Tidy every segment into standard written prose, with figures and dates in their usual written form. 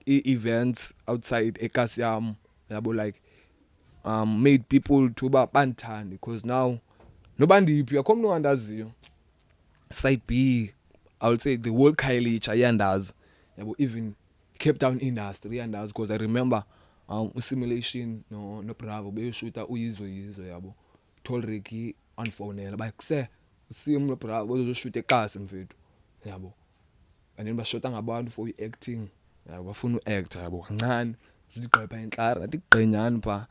events outside ekhasi yami yabo, like made people to bantande, because now nobandiphi akho mntu andaziyo. Side B, I would say the whole Khayelitsha iyandazi yabo, even Cape Town industry iyandazi, because I remember simulation no Bravo beyoshuta uyizwe yabo, Tolriki anfonela bakuse sim no Bravo uzoshuta eKasi mfethu yabo, and then bashota ngabantu for acting yabo, bafuna uact yabo kancane uzigqepha enhlara athi gqinyani pha,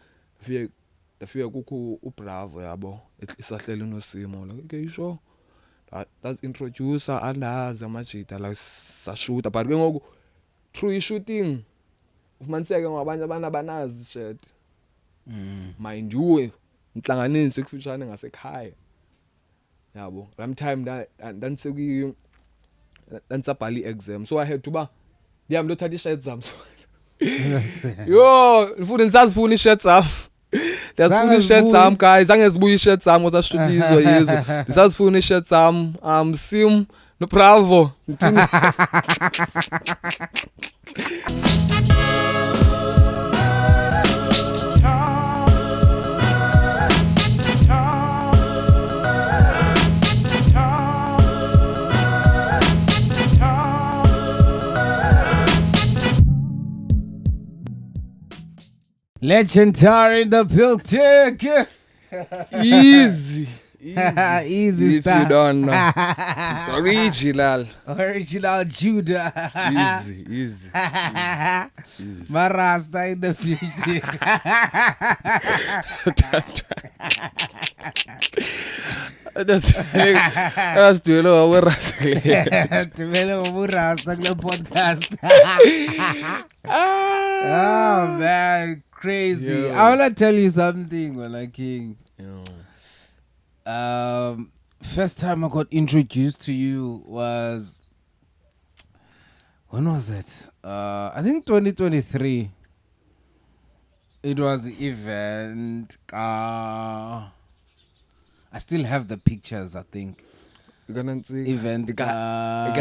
dafika kukho uBravo yabo isahlela uNosimo, like okay sure that's introducer andazi amajita la sashuta, but ke ngoku through shooting ufumaniseke ngabanye abantu abanazi shit, mind you inhlanganiso ekufutshane ngasekhaya yabo. Lam time ndanisekuyi ndanisabhala i-exam, so I had to ba ndihamba ndothatha i-shirt zam. Yo ndifuna ndisazifuna i-shirt zam, ndiyazifuna i-shirt zam guys, zange zibuye i-shirt zam ngoba sashuta yizo ndisazifuna i-shirt zam Sim no Bravo ngithini. Legendary in the building. Easy Easy if stuff. you don't know, it's original. Original Judah. Easy. Marasta in the building. That's do you know what we're Tumele Marasta in the podcast. Oh man, crazy. Yo. I wanna tell you something, Wala King. First time I got introduced to you was, when was it? I think 2023. It was an event. I still have the pictures, I think. Event. The guy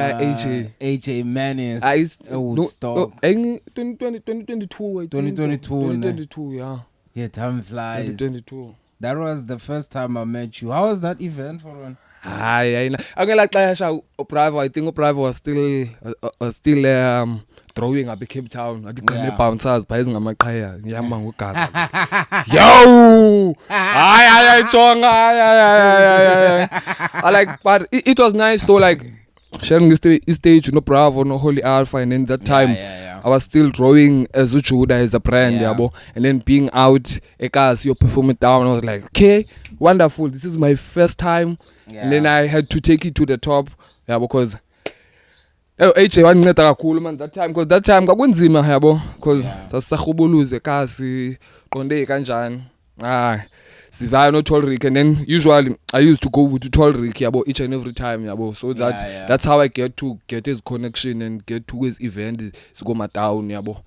AJ Manis. Woodstock. 2022. 2022, yeah. Yeah, time flies. 2022. That was the first time I met you. How was that event for one? Hayi angela xesha uBravo, I think uBravo was still drawing up Cape Town, athi gqine bouncers phaya ngamaqhaya ngihamba ngogaga. Yo hayi jonga I like, but it was nice though, like sharing this stage no Bravo no Holy Alpha, and then that time I was still drawing as Ujuda as a brand yabo, and then being out eKasi you're performing down, I was like okay wonderful, this is my first time. And then I had to take it to the top because AJ wanceda kakhulu man that time, because that time kwakunzima yabo, because sasarhubuluze eKasi qonde kanjani sivayo no Tolrik, and then usually I used to go to Tolrik yabo each and every time yabo, so that's how I get his connection and get to his event sigoma down yabo.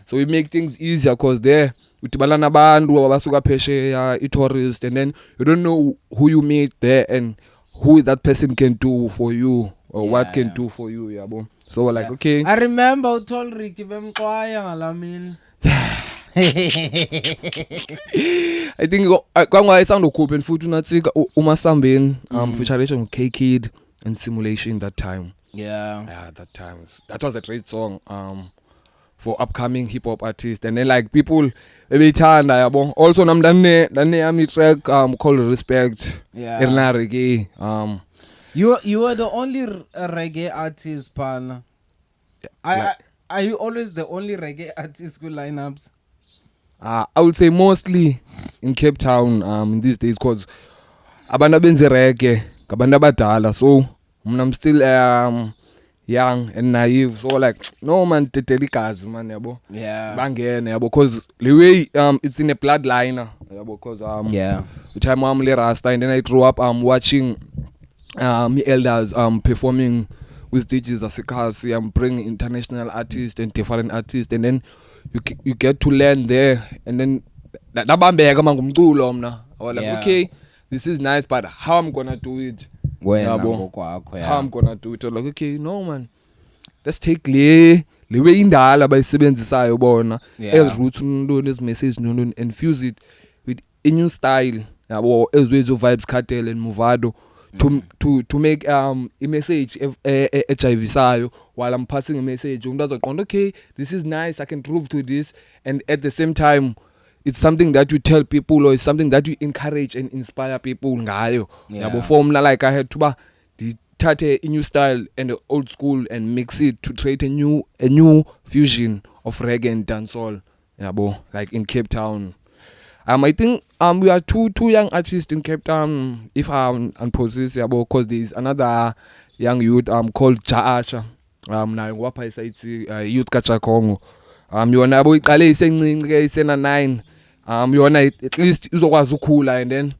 So we make things easier because there udibana nabantu abasuka phesheya i-tourist, and then you don't know who you meet there and who that person can do for you or what can do for you yabo. So we're like okay, I remember uTolrik bemxwaya ngalamini. I think kwanga isound okhuphe futhi unatsika uMasambeni featuring K-Kid and Simulation that time. That time that was a great song for upcoming hip hop artists, and then like people ebeyithanda yabo. Also nam dane yami track called Respect erna reggae. You were the only reggae artist, pana. Are you always the only reggae artist with lineups? I would say mostly in Cape Town in these days, because abantu abenze reggae ngabantu abadala, so I'm still young and naive, so like no man teteli igazi man yabo bangene yabo, because the way it's in a bloodline yabo, because the time I'm le Rasta, and then I grew up watching elders performing with stages asekhasi, bringing international artists and different artists, and then you get to learn there, and then labambeka mangumculo mna I was like okay, this is nice, but how I'm gonna do it? How I'm gonna do it? Like okay, no man, let's take le lewe indala bayisebenzisayo bona Yeah. as roots ntoni as message ntoni and fuse it with a new style yabo ezwezo vibes cartel and movado to make a message ejivisayo while I'm passing a message umuntu azoqonda okay this is nice I can prove to this and at the same time it's something that you tell people or it's something that you encourage and inspire people ngayo yabo formula like I had to ba dithathe a new style and the old school and mix it to create a new fusion of reggae and dancehall yabo like in Cape Town. I think we are two young artists in Cape Town if I'm unpossessed yabo because there is another young youth called Ja Asha nayo ngwapha isayithi youth kaChakongo yona yabo iqale isencinci ke isena 9 yona at least izokwazi ukukhula and then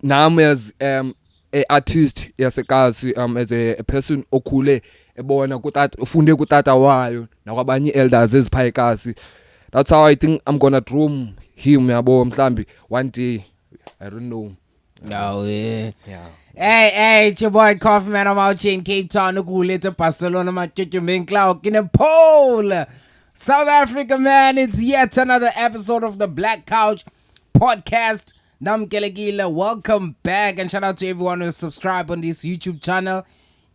nami as a artist yasekasi as a person okhule ebona kutata ufunde kutata wayo nakwabanye elders eziphayekasi. That's how I think I'm gonna groom him yabo mhlambi one day. I don't know. No, yeah. Yeah. Hey, it's your boy Coffee Man. I'm out here in Cape Town. Later, Barcelona, my chicken being cloud in a pole. South Africa, man. It's yet another episode of the Black Couch podcast. Nam Kelegila, welcome back, and shout out to everyone who subscribed on this YouTube channel.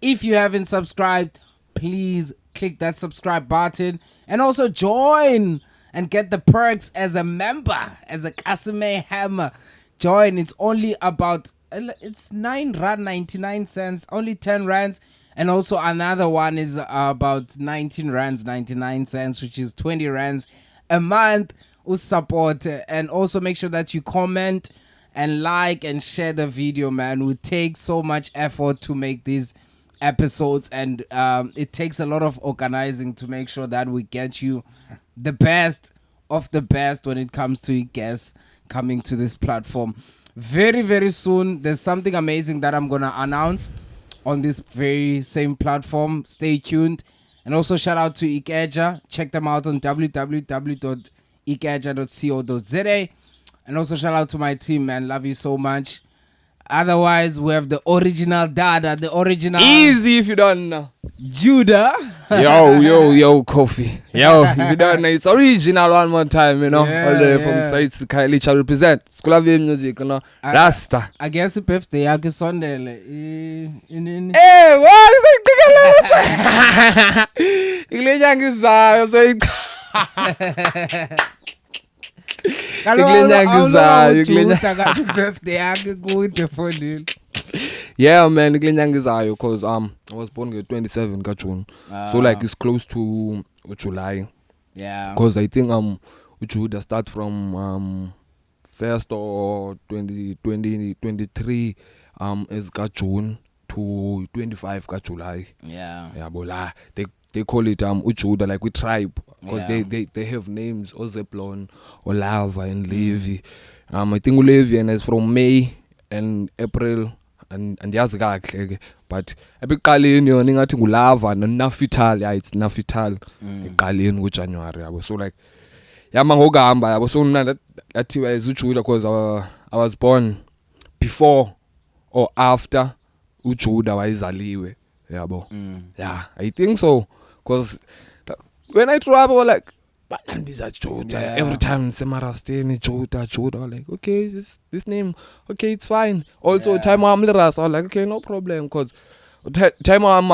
If you haven't subscribed, please click that subscribe button and also join and get the perks as a member, as a Kasime Hammer. Join. It's only about, it's 9 rand 99 cents, only 10 rands. And also another one is about 19 rands 99 cents, which is 20 rands a month. Support and also make sure that you comment and like and share the video, man. We take so much effort to make these episodes, and it takes a lot of organizing to make sure that we get you the best of the best when it comes to guests coming to this platform. Very, very soon, there's something amazing that I'm gonna announce on this very same platform. Stay tuned. And also shout out to Ikeja. Check them out on www.ikeja.co.za. And also shout out to my team, man. Love you so much. Otherwise, we have the original Dada, the original Easy if you don't know. Judah. Yo, Coffee. Yo, if you don't know, it's original one more time, you know. Yeah, all the way from yeah. Sites Kailicha represent. School of Music, you know. Rasta. I guess if birthday yakhe sondele in Hey, what is it? Iglesia ngizayo so birthday yakhe kude phone. Yeah, man, iglesia because I was born on 27 ka June. So like it's close to July. Yeah. Because I think which would start from 1st or 2023 is ka June to 25 ka July. Yeah. Yeah, bola they call it Ujuda, like we tribe, because Yeah. they have names Ozeplon, Olava and Levi. I think Levi is from May and April and yazi kahle, but ebiqaleni yona ingathi ngulava noNafital. Yeah, it's Nafital eqaleni kuJanuary yabo. So like yama ngokuhamba yabo, so mina athiwa is Ujuda because I was born before or after Ujuda wayizaliwe yabo. Yeah, I think so, because when I grew up I was like banambiza Juda. Yeah. Every time semarasteni Juda like okay, this name, okay, it's fine. Also time I'm Rasta, I was like okay, no problem, because time I'm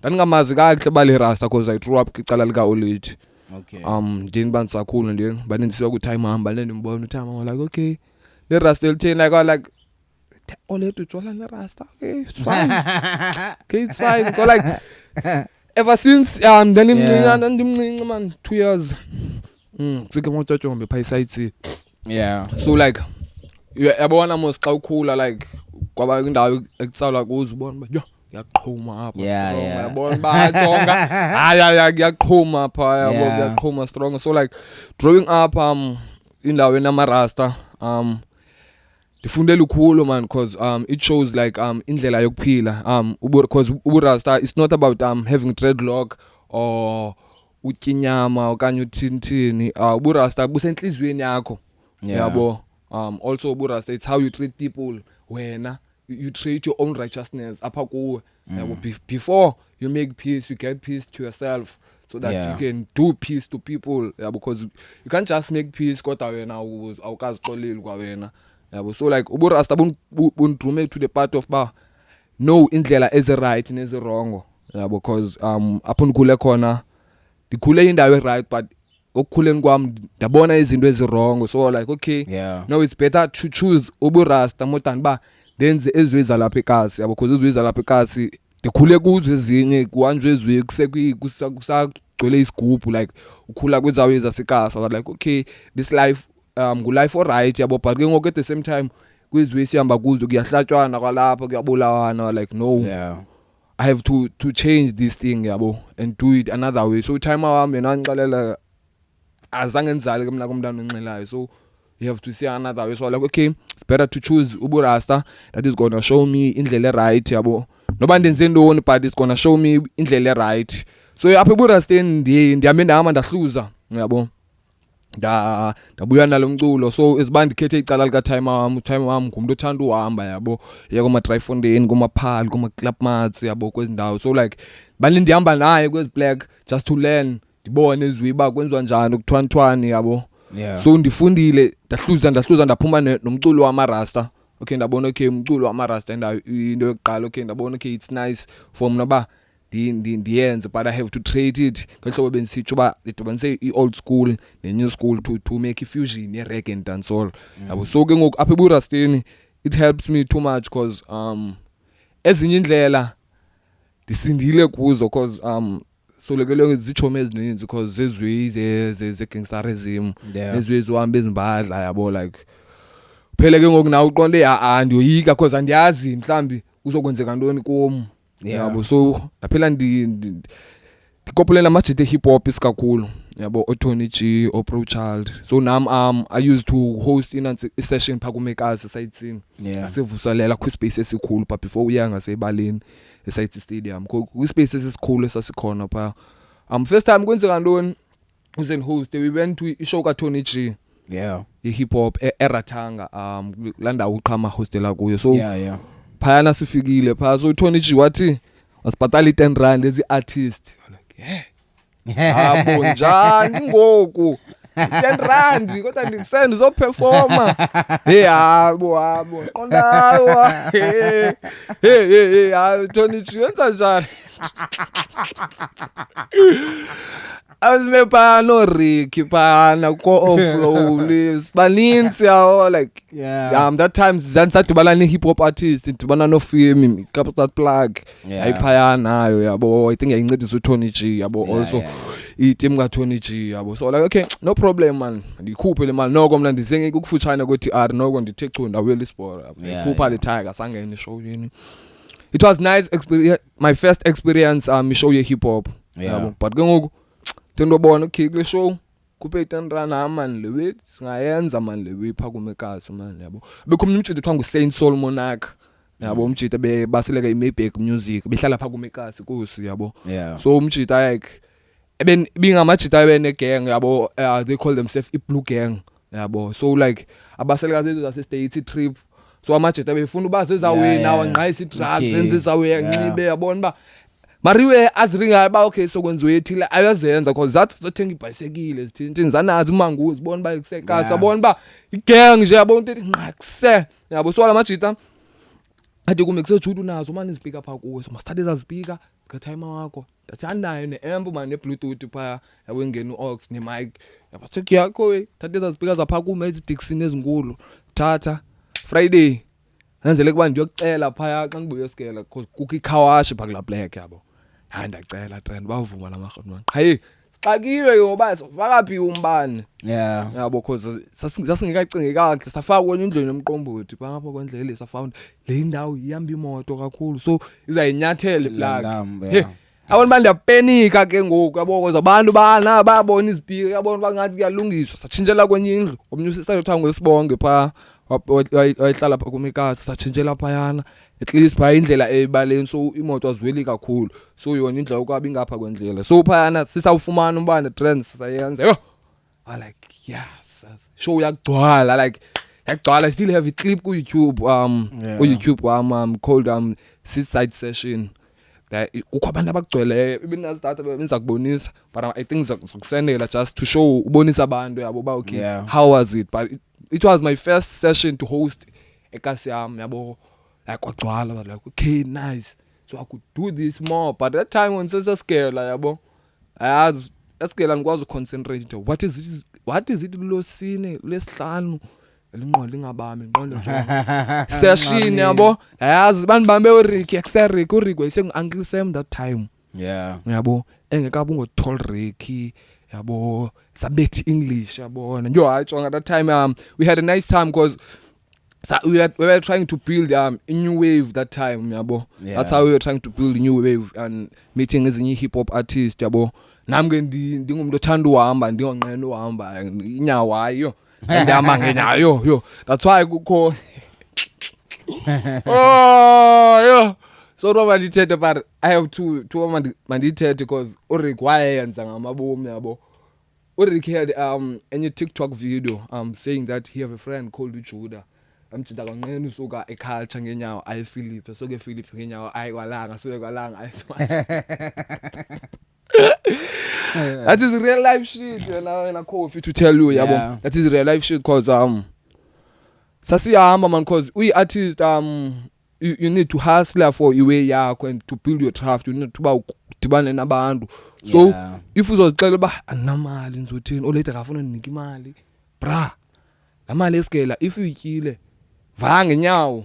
ndangamazi kahle bali Rasta because I grew up kicala lika Olithi. Okay. Ndini bandisakhulu ndini banindisiwa ku time hamba le ndimbona time I'm like okay, le Rasta elithini, like I was like Olithi jola le Rasta, okay, it's fine. Okay, it's fine. So like ever since ndimncinci man 2 years tsike motsotshombe pha isayitsi. Yeah. So like yabona mos xa ukhula like kwaba indawo ekutsawula kuzo ubona ba ngiyaqhuma apha Yeah, strong, yeah. yabona bajonga hayi ngiyaqhuma apha yabo, Yeah. ngiyaqhuma strong. So like growing up indawo enamarasta ndifunde lukhulu man, because it shows like indlela yokuphila because uburasta it's not about having dreadlock or utyinyama okanye uthintini. Uburasta busenhlizweni yakho. Yeah. Yabo. Also uburasta it's how you treat people wena you create your own righteousness apha kuwe yabo. Before you make peace, you get peace to yourself so that you can do peace to people yabo, because you can't just make peace kodwa wena awukazixoleli kwa wena yabo. So like uburasta bundrume to the part of ba no indlela ezi right nezi wrong yabo, because apho ndikhule khona ndikhule indawo right, but okukhuleni kwami ndabona izinto ezi wrong. So like okay, no, it's better to choose uburasta more than ba ndenze ezweza lapha ekhasi yabo, because ezweza lapha ekhasi ndikhule kuzo ezinye kuhanjwe ezwe kusagcwele isigubhu, like ukhula kwenzawo ezasekhasi. I was like okay, this life life alright yabo, but ke ngoku at the same time kwizwe sihamba kuzo kuyahlatswana kwalapha kuyabulawana, like no, I have to change this thing yabo and do it another way. So time wami yena ngixalela azange ngizale mina komntana onxilayo, so you have to see another way. So like okay, it's better to choose uburasta that is gonna show me indlela right yabo, noba ndenze ntoni but it's gonna show me indlela right. So apha eburasteni ndiyame ndahamba ndahluza yabo, ndabuya nalomculo. So isiba ndikhethe icala lika time wami ngumuntu othanda uhamba yabo, yekoma Dryfontein, koma Paarl, koma Club Mats yabo, kwezi ndawo. So like bani ndihamba naye kwezi black just to learn, ndibone izwiba kwenziwa njani ukuthwanthwani yabo. So ndifundile ndahluza ndaphuma nomculo wamarasta. Okay, ndabona okay umculo wamarasta into yokuqala. Okay, ndabona okay it's nice for mina ba ndiyenze, but I have to trade it ngehlobo bensitsho ba lidibanise i-old school ne-new school to make a fusion ye-reggae and dancehall yabo. So ke ngoku apha eburasteni it helps me too much because ezinye indlela ndisindile kuzo, because solekele zichomi ezininzi because zezwi ze-gangsterism nezwi ezihambe ezimbadla yabo. Like phela ke ngoku nawe uqonde ndiyoyika because andiyazi mhlambi kuzokwenzeka ntoni kum yabo. So laphela ndikopulela amajita hip hop isikakhulu yabo, oTony G, oPro Child. So nam I used to host in a session pha kuMekazi sightseeing asivusalela kwispace esikhulu pha before uya ngasebaleni eSite Stadium, kwispace esikhulu esasikhona pha. First time kwenzeka ntoni uzen host, we went to ishow kaTony G i-hip hop eRatanga landa uqhama hostela kuyo. So phayana sifikile pha, so Tony G wathi wasibhatala i-R10 lezi artist. Like yabo njani ngoku R10 kodwa ndikusenda uzoperforma. Yabo qondawo Tony G yenza njani? Azimepha no Ricky phana ko-offlow baninzi yawo, like that time zansadibana ne-hip hop artist, ndibana noFemi Capstart Plug ayiphaya nayo yabo. I think yayincedisa uTony G yabo, also i-team kaTony G yabo. So like okay, no problem man, ndikhuphe le mali noko mna ndizenge ukufutshane kwe-TR noko ndithe chu ndawuyela isport ndikhupha le Tiger sangena ishow yini. It was nice experience, my first experience show ye-hip hop yabo. But ke ngoku tendobona okay kule show kuphe R10 man lewe singayenza man lewe pha kuMekazi man yabo. Bekho umjita ethiwa nguSaint Soul Monarch yabo, umjita baseleka iMaybach Music behlala pha kuMekazi kusi yabo. So umjita like bingamajita ebenegang yabo, they call themselves iBlue Gang yabo. So like abaseleka zase state trip, so amajita befuna bazezawena wanqayisa i-drugs enze zawe nxibe yabona ba mariwe aziringayo ba okay so kwenziwe ethile ayazenza because zathi zothenga ibhayisekile zithinti zanazi umanguzi bona ba kusekasa sabona ba igang nje yabona into enqakise yabo. So lamajita athi kumekuse judu nazo manje izipika pha kuwe, so mastart ezazipika ka timer wakho ndathanayo ne-amp man ne-bluetooth pha yabo, ngena u-aux ne-mic yabo. Check yakho we thatha ezazipika zapha kume ezi-Dixon ezinkulu, thatha Friday nenzele kuba ndiyokucela phaya xa ngibuye esikela because kukho ikhawashi pha kula black yabo. Ndacela trend bavuma lamarhatwana qha sixakiwe ngoba sifaka phi umbane yabo, because sasingekacingi kahle safaka kwenye indlela nomqombothi pha ngapha kwendlela safound le indawo ihamba imoto kakhulu, so izayinyathela iplug. Abantu bandiyapenika ke ngoku yabo, because abantu babona izipika yabona bangathi kuyalungiswa, satshintshela kwenye indlu. Omnye usisithatha kuthiwa ngweSibonge pha wayihlala pha kuMekazi, satshintshela phayana at least pha indlela ebaleni, so imoto aziweli kakhulu, so yona indlela ukwabi ngapha kwendlela. So phayana sisawufumana umbane trends sayenza I like yes show yakugcwala, like I still have a clip ku YouTube Yeah. ku YouTube called Seaside Session. That kukho abantu abagcweleyo ibinazidata benza kubonisa but I think zokusendela just to show ubonisa abantu yabo ba okay Yeah. how was it, but it was my first session to host ekasi yami yabo, like kwagcwala like okay nice, so I could do this more, but that time when sesascale yabo ayazi escale angikwazi uconcentrate what is it lo scene lesihlanu linqondo lingabami inqondo nje station yabo ayazi banibambe uRicky eXerick uRicky wayese Uncle Sam that time Yeah. yabo engekabi ngo-tall Ricky yabo sabethi English yabona njo hayi at that time we had a nice time because we were trying to build a new wave that time yabo. Yeah. That's how we were trying to build a new wave and meeting ezinye hip hop artists yabo. Nami ke ndingumuntu othanda uhamba ndingonqena uhamba inyawo ayo andihamba ngenyawo yo, that's why kukho oh yo, so roba ndithethe but I have to mandithethe because uRick wayenza ngamabomi yabo. uRick had any TikTok video saying that he have a friend called Judah. Amjida kanqena usuka eculture ngenyawo ayi Philip, so ke Philip ngenyawo ayi kwalanga so kwalanga ayiswazi. That is real life shit, you know, in a coffee to tell you yabo. Yeah. That is real life shit cause sasiyahamba man cause we artists you need to hustle for iwe yakho and to build your craft, you need to ba udibane nabantu. So Yeah. if uzozixela ba anamali nizothini olater afuna ninika imali bra la mali escale if uyityile vaya ngenyawo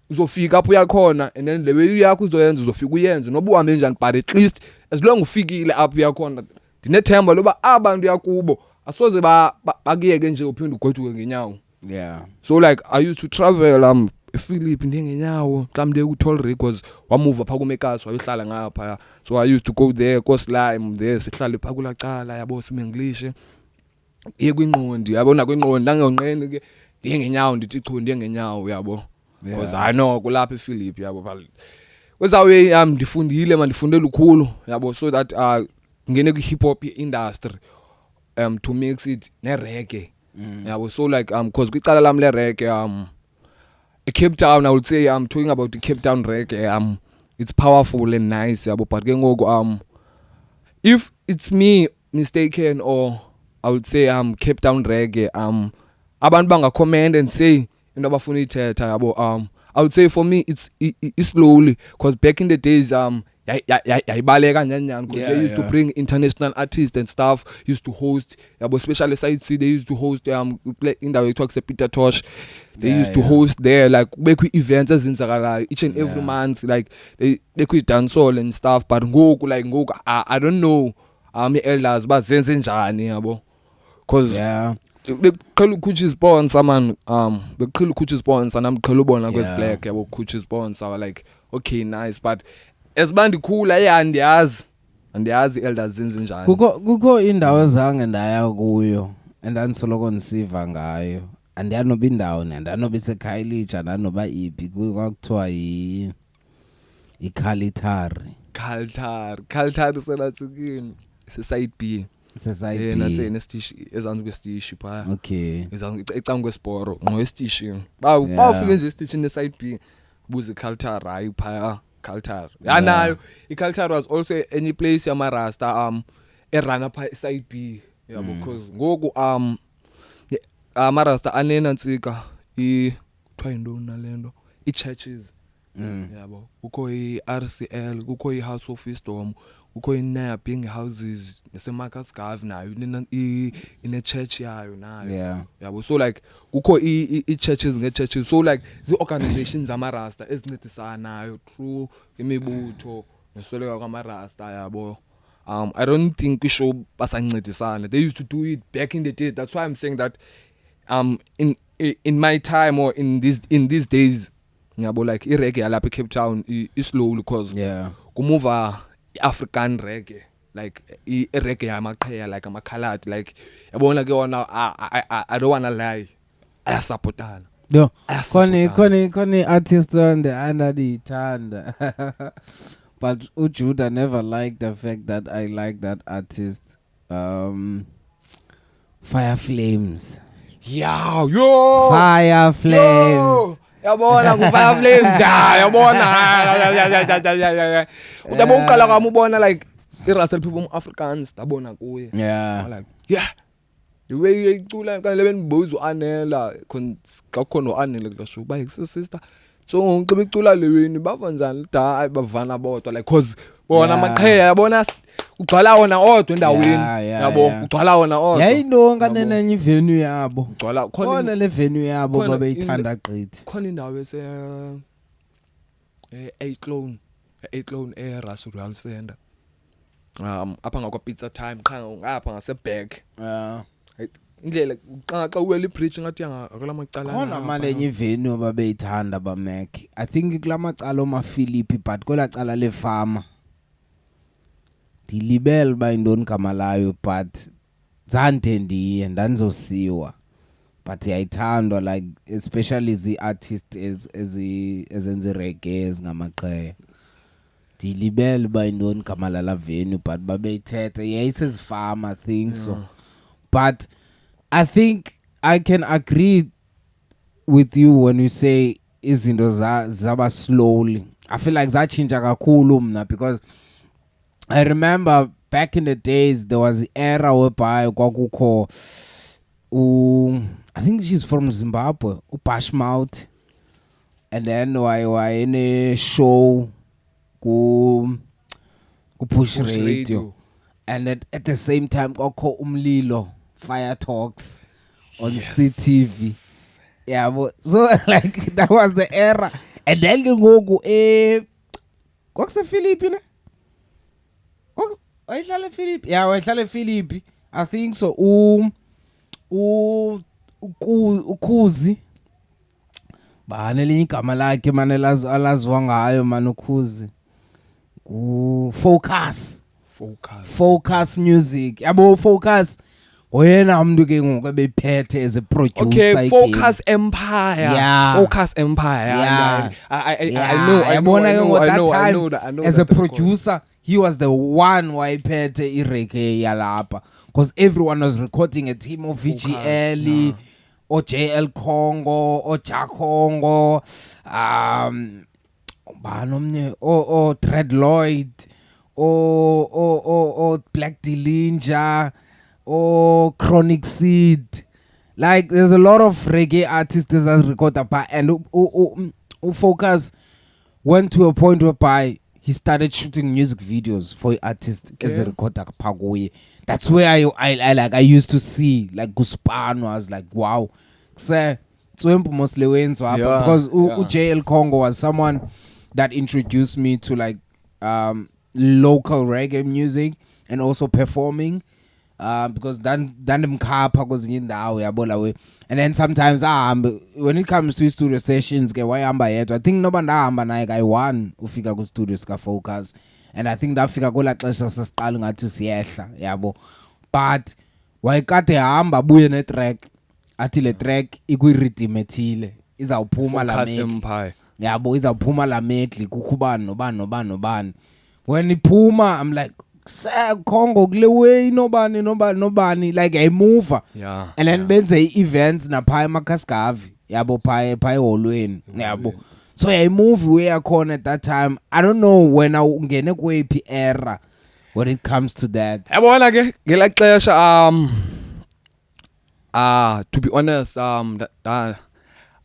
uzofika apho uyakhona and then lewe yakho uzoyenza uzofika uyenze noba uhambe njani but at least as long ufikile apho uyakhona ndinethemba loba abantu yakubo asoze bakuyeke nje uphinde ugoduke ngenyawo. Yeah. So like I used to travel Philip ngenyawo mhlambe ku-Tall Rick because wamove pha kuMekas wayohlala ngapha, so I used to go there go slime there sihlale pha kulacala yabo simenglish iye kwinqondi yabona kwinqondi angiyonqeni ke ndiye ngenyawo ndithi chu ndiye ngenyawo yabo because I know kulapha ePhilip yabo kwezawe ndifundile mandifundele lukhulu yabo so that ngene kwi-hip hop industry to mix it ne-reggae yabo. So like because kwicala lami le-reggae Cape Town, I would say I'm talking about the Cape Town reggae. It's powerful and nice, yabo. But if it's me mistaken, or I would say Cape Town reggae, abantu banga comment and say into abafuna ithetha yabo. I would say for me it's slowly because back in the days yayibaleka njani they used to bring international artists and stuff, used to host yabo, especially Side C, they used to host play indawo ekuthiwa Peter Tosh, they used to host there like bekwi events ezenzakalayo each and every month, like they could dance all and stuff. But ngoku I don't know elders bazenze njani yabo because beqhela ukuchi sponsor man, beqhela ukuchi sponsor nami qhela ubona kwezi black yabo ukuchi sponsor like okay nice, but esibandikhula andiyazi elders zenze njani. Kukho indawo zange ndaya kuyo endandisoloko ndisiva ngayo, andiyanoba indawo andanoba iseKhayelitsha andanoba iphi, kwakuthiwa iKhalitari. Khaltari selatsikini seside B seside natse nesitishi ezansi kwesitishi pha. Okay. Ecanga kwesiporo ngqo esitishini bawufike nje esitishini neside B buze Khaltari hayi pha Khaltari yanayo. iKhaltari was also any place yamarasta erana pha side B yabo because ngoku amarasta anena ntsika kuthiwa yintoni nalento i-churches yabo. Kukho i-RCL, kukho i-House of Wisdom, kukho i-Nayabing houses neseMarcus Garvey nayo ine-church yayo nayo yabo. So like kukho i-churches nge-churches, so like zii-organizations zamarasta ezincedisanayo through imibutho nesweleka kwamarasta yabo. I don't think we show basancedisana. They used to do it back in the day. That's why I'm saying that in my time or in these days ngiyabo like i-reggae yalapha eCape Town is-slow because kumuva i-African reggae, like i-reggae yamaqheya like amakhaladi, like yabona ke wona I don't wanna lie ayasupportana. Yo, khona artist on the andadithanda. But Ujuda never liked the fact that I like that artist. Fire Flames. Yeah, yo. Fire Flames. Yabona ku Fire Flames. Yeah, yabona. Uyabona uqala kwami ubona like i-Russell People Africans dabona kuye. Yeah. Like, yeah. The way icula kanti lebenibuza uAnela kakhona uAnela kulasho ba sister. So ngicela icula leweni bava njani da bavana bodwa like cause bona amaqheya yabona ugcwala wona odwa endaweni yabo ugcwala wona odwa yayinonga nenenye ivenue yabo ugcwala khona le venue yabo babeyithanda gqithi khona indawo ese Clone eRussell Real Center apha ngakwa pizza time qha ngapha ngaseback indlela xa uwela ibridge ngathi akalamacala khona malenye ivenue babeyithanda ba Mac I think kulamacala oma Philip but kolacala le farmer dilibel ba indoni gama layo but zande ndiye ndanzosiwa but yayithandwa like especially the artist ezenze reggae ngamaqheya dilibel ba indoni gama la venue but babeyithethe yayisezifama thing so but I think I can agree with you when you say izinto zaba slowly. I feel like zachinja kakhulu mna because I remember back in the days there was an era whereby kwakukho I think she's from Zimbabwe, uBashmouth, and then why in a show ku Push Radio. And then at the same time kwakho umlilo Fire Talks on CTV. Yeah, but so like that was the era. And then you go what's the Philippine? Wahlala Philip. Yeah, wahlala Philip. I think so. Ukhuzi. Banelinye igama lakhe manela alazwa ngayo man Ukhuzi. Focus music. Yabo Focus. Oyena umuntu ke ngoku ebephethe as a producer. Okay, Focus Empire. Yeah. Focus Empire. Yeah. I know. I know. As a producer, he was the one who phethe ireggae yalapha because everyone was recording a team of VGL, or JL Congo, or Jack Congo, banomnye or Dread Lloyd, or Black Dillinger, or Chronic Seed. Like there's a lot of reggae artists that record apart, and Focus went to a point whereby he started shooting music videos for artists as a recorder pagoye. That's where I used to see like Guspan was like wow. So mostly because JL Congo was someone that introduced me to like local reggae music and also performing. Because then mkhapha kwezindawo yabona we, and then sometimes when it comes to studio sessions ke wayihamba yedwa. I think noba ndahamba naye kayi-1 ufika ku studio ska Focus, and I think ndafika kola xesha sesiqala ngathi siyehla yabo, but wayekade hamba buye ne track athi le track ikwi rhythm ethile izawuphuma la medley yabo, izawuphuma la medley kukhubani nobani when iphuma I'm like Congo kule way nobani like I move and then benze events na phaya eMakaskavi yabo phaya eholweni yabo, so I move where I con at that time. I don't know when I ungene kwephi era when it comes to that. Yabona ke ngela xesha to be honest I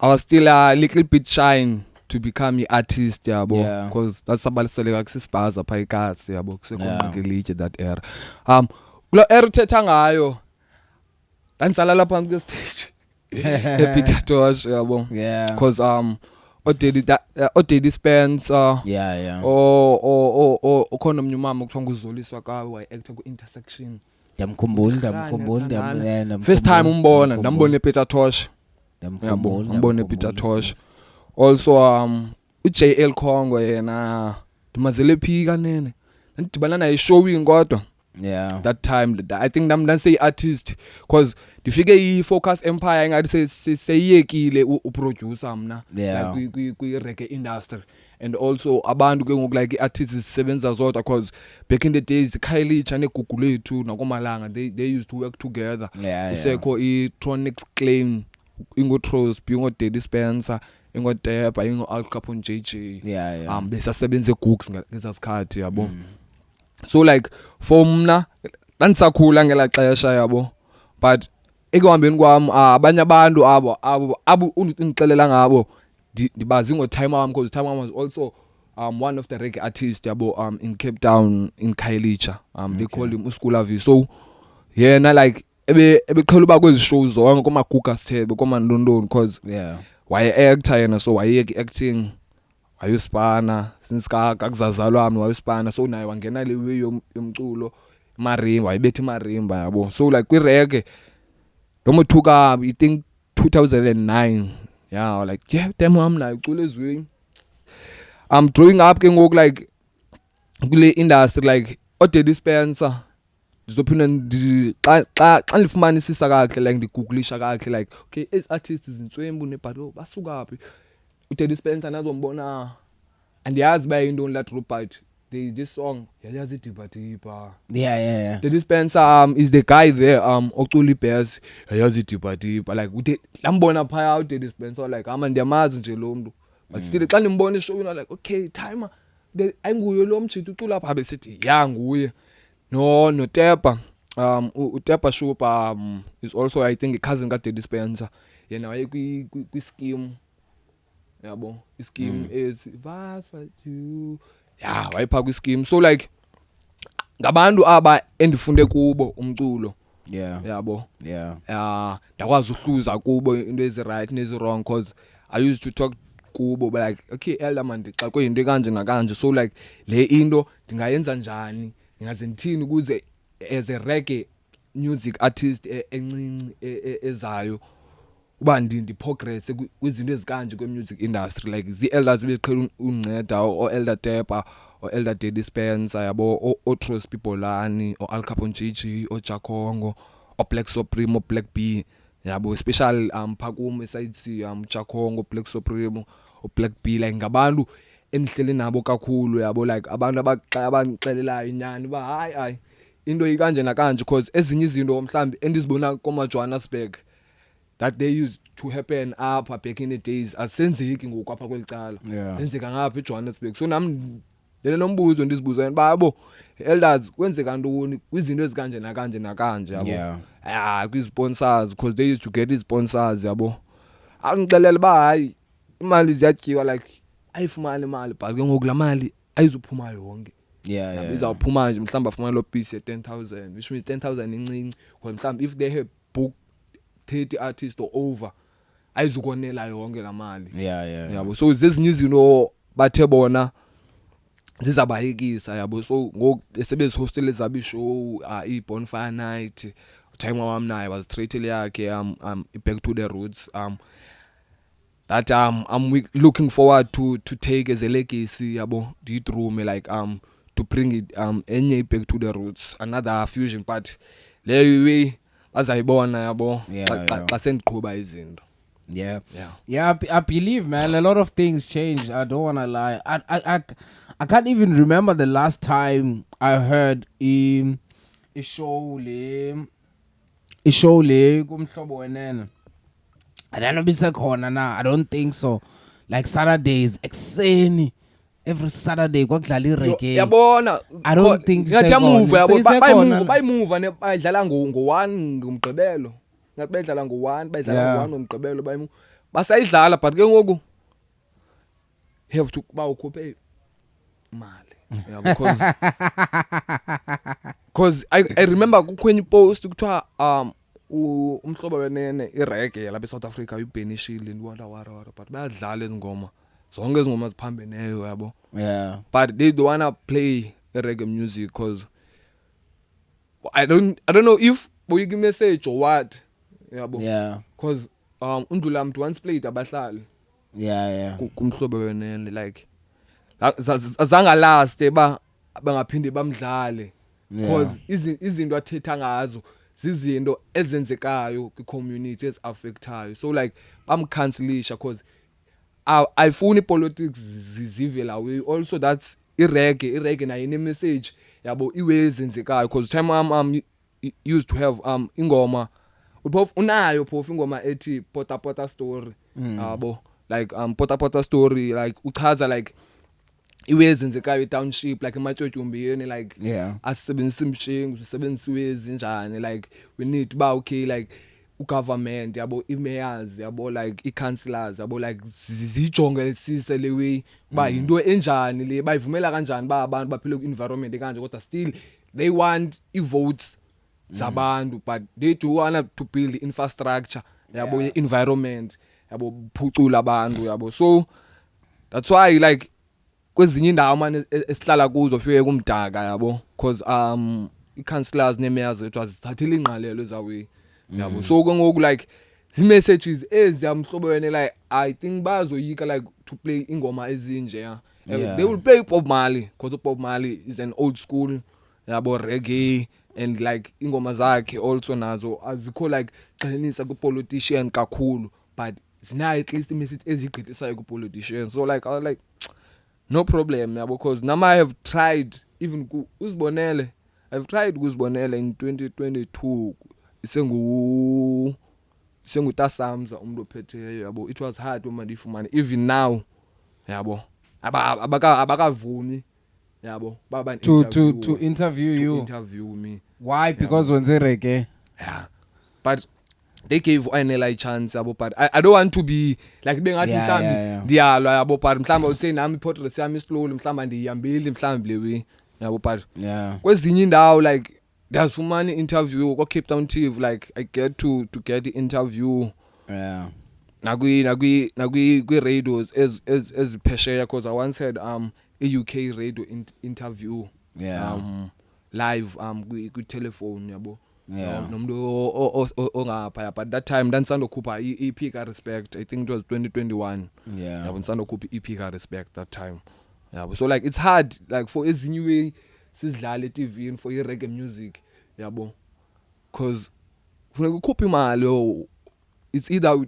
was still a little bit shy to become an artist yabo, because that's abaliseleka kusibhaza pha eKasi yabo kusekomkelije that era. Kula era uthetha ngayo ngisala lapha ku stage ePeter Tosh yabo, because Odedi Spence ukhona omnye umama kuthiwa nguZoliswa kawe waye-actor ku-Intersection. Ndamkhumbula first time umbona ndambona ePeter Tosh yabo, mbona ePeter Tosh. Also uJL Congo yena ndimazele phika nene ndidibana naye showing kodwa that time I think I'm say artist because ndifike iFocus Empire ngathi seyiyekile uproducer mna like kwi reggae industry, and also abantu ke ngoku like artists zisebenza zodwa because back in the days Khayelitsha neGugu Lethu nakomalanga they used to work together. Usekho iTronics Claim ingotros Daddy Spencer ingoTepa ingo-Al Capone JJ besasebenza eGoogs ngesasikhathi yabo. So like for mna ndandisakhula ngela xesha yabo, but ekuhambeni kwami abanye abantu abo undixelela ngabo ndibazi ngo-Time Am, because Time Am was also one of the reggae artists yabo in Cape Town in Khayelitsha. They called him uSkula V. So yena like ebeqhela uba kwezi shows zonke komaGuga Sithebe komandondoni because waye-actor yena, so wayeyeka i-acting wayuspana since kakuzazalwa wami wayuspana, so naye wangena le way yomculo marimba wayebetha imarimba yabo. So like kwi-reggae ndomothuka I think 2009 like damn wami naye ucula ezweni. I'm growing up ke ngoku like kule industry like Daddy Spencer ndizophinda xa ndifumanisisa kahle like ndigugulisha kahle like okay ezi artists zintswembu nebhalo basuka phi. Daddy Spencer nazombona andiyazi ba yintoni la drop, but this song yayazi Diba Diba. Daddy Spencer is the guy there ocula ibass yayazi Diba Diba like ude lambona phaya Daddy Spencer like ndiyamazi nje lo mntu, but still xa ndimbona ishowini like okay Timer ayinguye lo mjito ucula apha besithi nguye. No Tepa uTepa Shupa is also I think a cousin ka Daddy Spencer. Yena waye kwi scheme yabo, ischeme is vast for you wayepha kwi scheme. So like ngabantu aba endifunde kubo umculo yabo ndakwazi uhluza kubo into ezi right nezi wrong, because I used to talk kubo but like okay elder man ndixakwe into kanje nakanje, so like le into ndingayenza njani, ngaze ndithini ukuze as a reggae music artist encinci ezayo uba ndiprogress kwizinto ezikanje kwe-music industry. Like zii-elders beziqhela unceda o-Elder Tepa o-Elder Daddy Spencer yabo, o-Tros Pibolani o-Al Capone JJ o-Jakhongo o-Black Supreme o-Black B yabo, especially phakum eside C Jakhongo, Black Supreme o-Black B. Like ngabantu endihlele nabo kakhulu yabo, like abantu abangixelelayo inyani ba hayi into ikanje nakanje, because ezinye izinto mhlambi endizibona koma-Johannesburg that they used to happen apha back in the days asenzeki ngoku apha kwelicala zenzeka ngapha eJohannesburg. So nami lena nombuzo ndizibuza babo elders kwenzeka ntoni kwizinto ezikanje nakanje yabo kwi-sponsors, because they used to get sponsors yabo. Angixelela ba hayi imali ziyatyiwa like ayifumana imali but ke ngoku la mali ayizuphuma yonke. Izawuphuma nje mhlawumbe afumana lo piece ye-10,000, which means 10,000 incinci, because mhlawumbe if they have book 30 artists or over ayizukonela yonke la mali yabo. So zezinye izinto bathe bona zizabayekisa yabo. So ngoku sebezihostele zabo ishow i-Bonfire Night, Time wami naye was treated yakhe back to the roots that I'm looking forward to take as a legacy yabo, Didrume like to bring it enye back to the roots, another fusion part le way azayibona yabo xa sendiqhuba izinto. I believe, man, a lot of things changed. I don't want to lie. I can't even remember the last time I heard a show le kumhlobo wenene. I don't know bisekhona na. I don't think so. Like Saturdays ekseni, every Saturday kwakudlala ireggae. Yabona I don't think ngathi move yabo bayimove ne bayidlala ngo-1 ngomgqibelo. Ngathi bayidlala ngo-1 bayidlala ngo-1 ngomgqibelo bayimove. Basayidlala but ke ngoku have to ba ukhuphe imali. Because I remember kukwenye post kuthiwa umhlobo wenene ireggae lapha eSouth Africa uBenishile ndiwara but bayadlala ezingoma zonke izingoma ziphambeneyo yabo. But they don't wanna play reggae music because I don't know if boyika message or what yabo. Because undlula mntu once played abahlali kumhlobo wenene like azange last ba bangaphinde bamdlale because izinto athetha ngazo zizinto ezenzekayo kwi-community eziaffectayo, so like bamcancelisha because ayifuni politics zive la way. Also that's irege nayo ine message yabo iways enzekayo because time used to have ingoma uphofu unayo phofu ingoma ethi pota story yabo like pota story like uchaza like iways enzekayo township like ematshotyumbini like asebenzisa imshinga usebenzisa iways njani like we need ba okay like ugovernment yabo imayors yabo like icouncillors yabo like zijonge sise lewe ba into enjani le bayivumela kanjani ba abantu baphile ku environment kanje kodwa still they want votes zabantu but they do want to build infrastructure yabo environment yabo phucula abantu yabo. So that's why like kwezinye indawo manje esihlala kuzo fike kumdaka yabo because icouncillors nemayors wethu azithathile ingqalelo zawe yabo. So ngoku like zi messages eziyamhlobo wena like I think bazoyika like to play ingoma ezinje they will play Bob Marley because Bob Marley is an old school yabo reggae and like ingoma zakhe also nazo azikho like xelenisa ku politician kakhulu but zinayo at least message ezigqithisayo ku politician. So like I was like no problem yabo because now I have tried even uzibonele I've tried ukuzibonela in 2022 isengu Tasamza umuntu ophetheyo yabo. It was hard uma ndifumana even now yabo abakavumi yabo baba to interview me. Why? Because when they reggae but they gave a chance yabo but I don't want to be like bengathi mhlambi ndiyalwa yabo but mhlamba uthe nami portrait yami slowly mhlamba ndiyambile mhlamba lewe yabo but kwezinye indawo like there's money interview ko Cape Town TV like I get to get the interview nakwi radios as phesheya because I once had a UK radio interview live ku telephone yabo nomuntu ongapha but that time ndanisanda khupha EP ka Respect. I think it was 2021 yabo nisanda khupha EP ka Respect that time yabo. So like it's hard like for ezinye way sidlala eTV for reggae music yabo because kufuneka ukhuphe imali it's either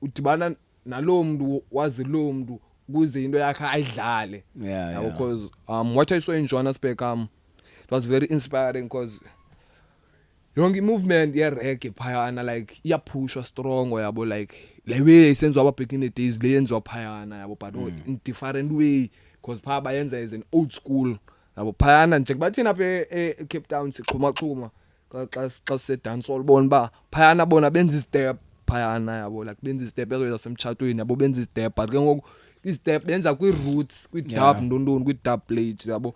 udibana nalo muntu wazi lo muntu kuze into yakhe ayidlale yabo because what I saw in Johannesburg it was very inspiring because yonke movement ye reggae phayana like iyapushwa strong yabo like le way isenziwa aba back in the days le yenziwa phayana yabo but in different way because phaya bayenza as an old school yabo phayana nje bathina apha eCape Town sixhuma xa se dance all bona ba phayana bona benza step phayana yabo like benza step ezasemchatweni yabo benza step but ke ngoku step benza kwi roots kwi dub ndondoni kwi dub plate yabo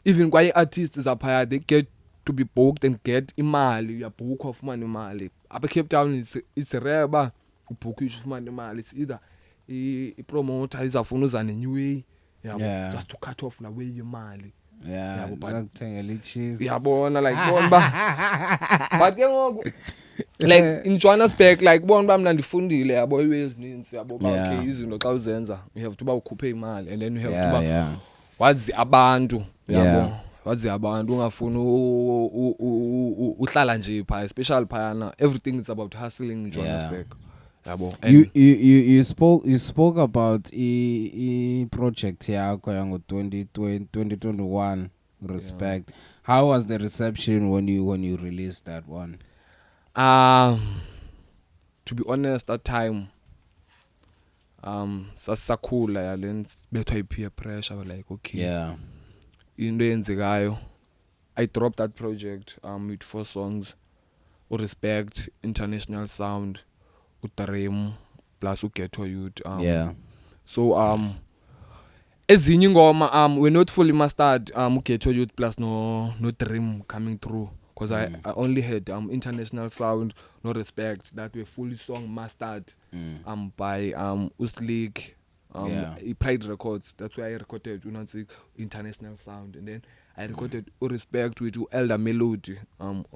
even kwaye artists zaphaya they get to be booked and get imali uyabhookwa ufumana imali apha Cape Town. It's rare ba ubhookwe ufumana imali. It's either I promoter izafuna uza ne new way yabo just to cut off la way imali yabo bakuthengela cheese yabona like bona ba but ke ngoku like in Johannesburg like bona ba mina ndifundile yabo iways ninzi yabo ba okay izinto xa uzenza you have to ba ukhuphe imali and then you have to ba wazi abantu yabo wazi abantu ungafuni uhlala nje pha especially phayana everything is about hustling in Johannesburg yabo. You spoke about a project yakho yango 2021 Respect. How was the reception when you released that one? To be honest that time sasakhula yalens bethwa peer pressure like okay into yenzekayo. I dropped that project with 4 songs Respect, International Sound, uDream plus uGhetto Youth so ezinye ingoma we're not fully mastered uGhetto Youth plus no Dream coming through because I only had International Sound, no Respect that were fully song mastered by Uslik Pride Records. That's why I recorded International Sound and then I recorded Respect with Elder Melody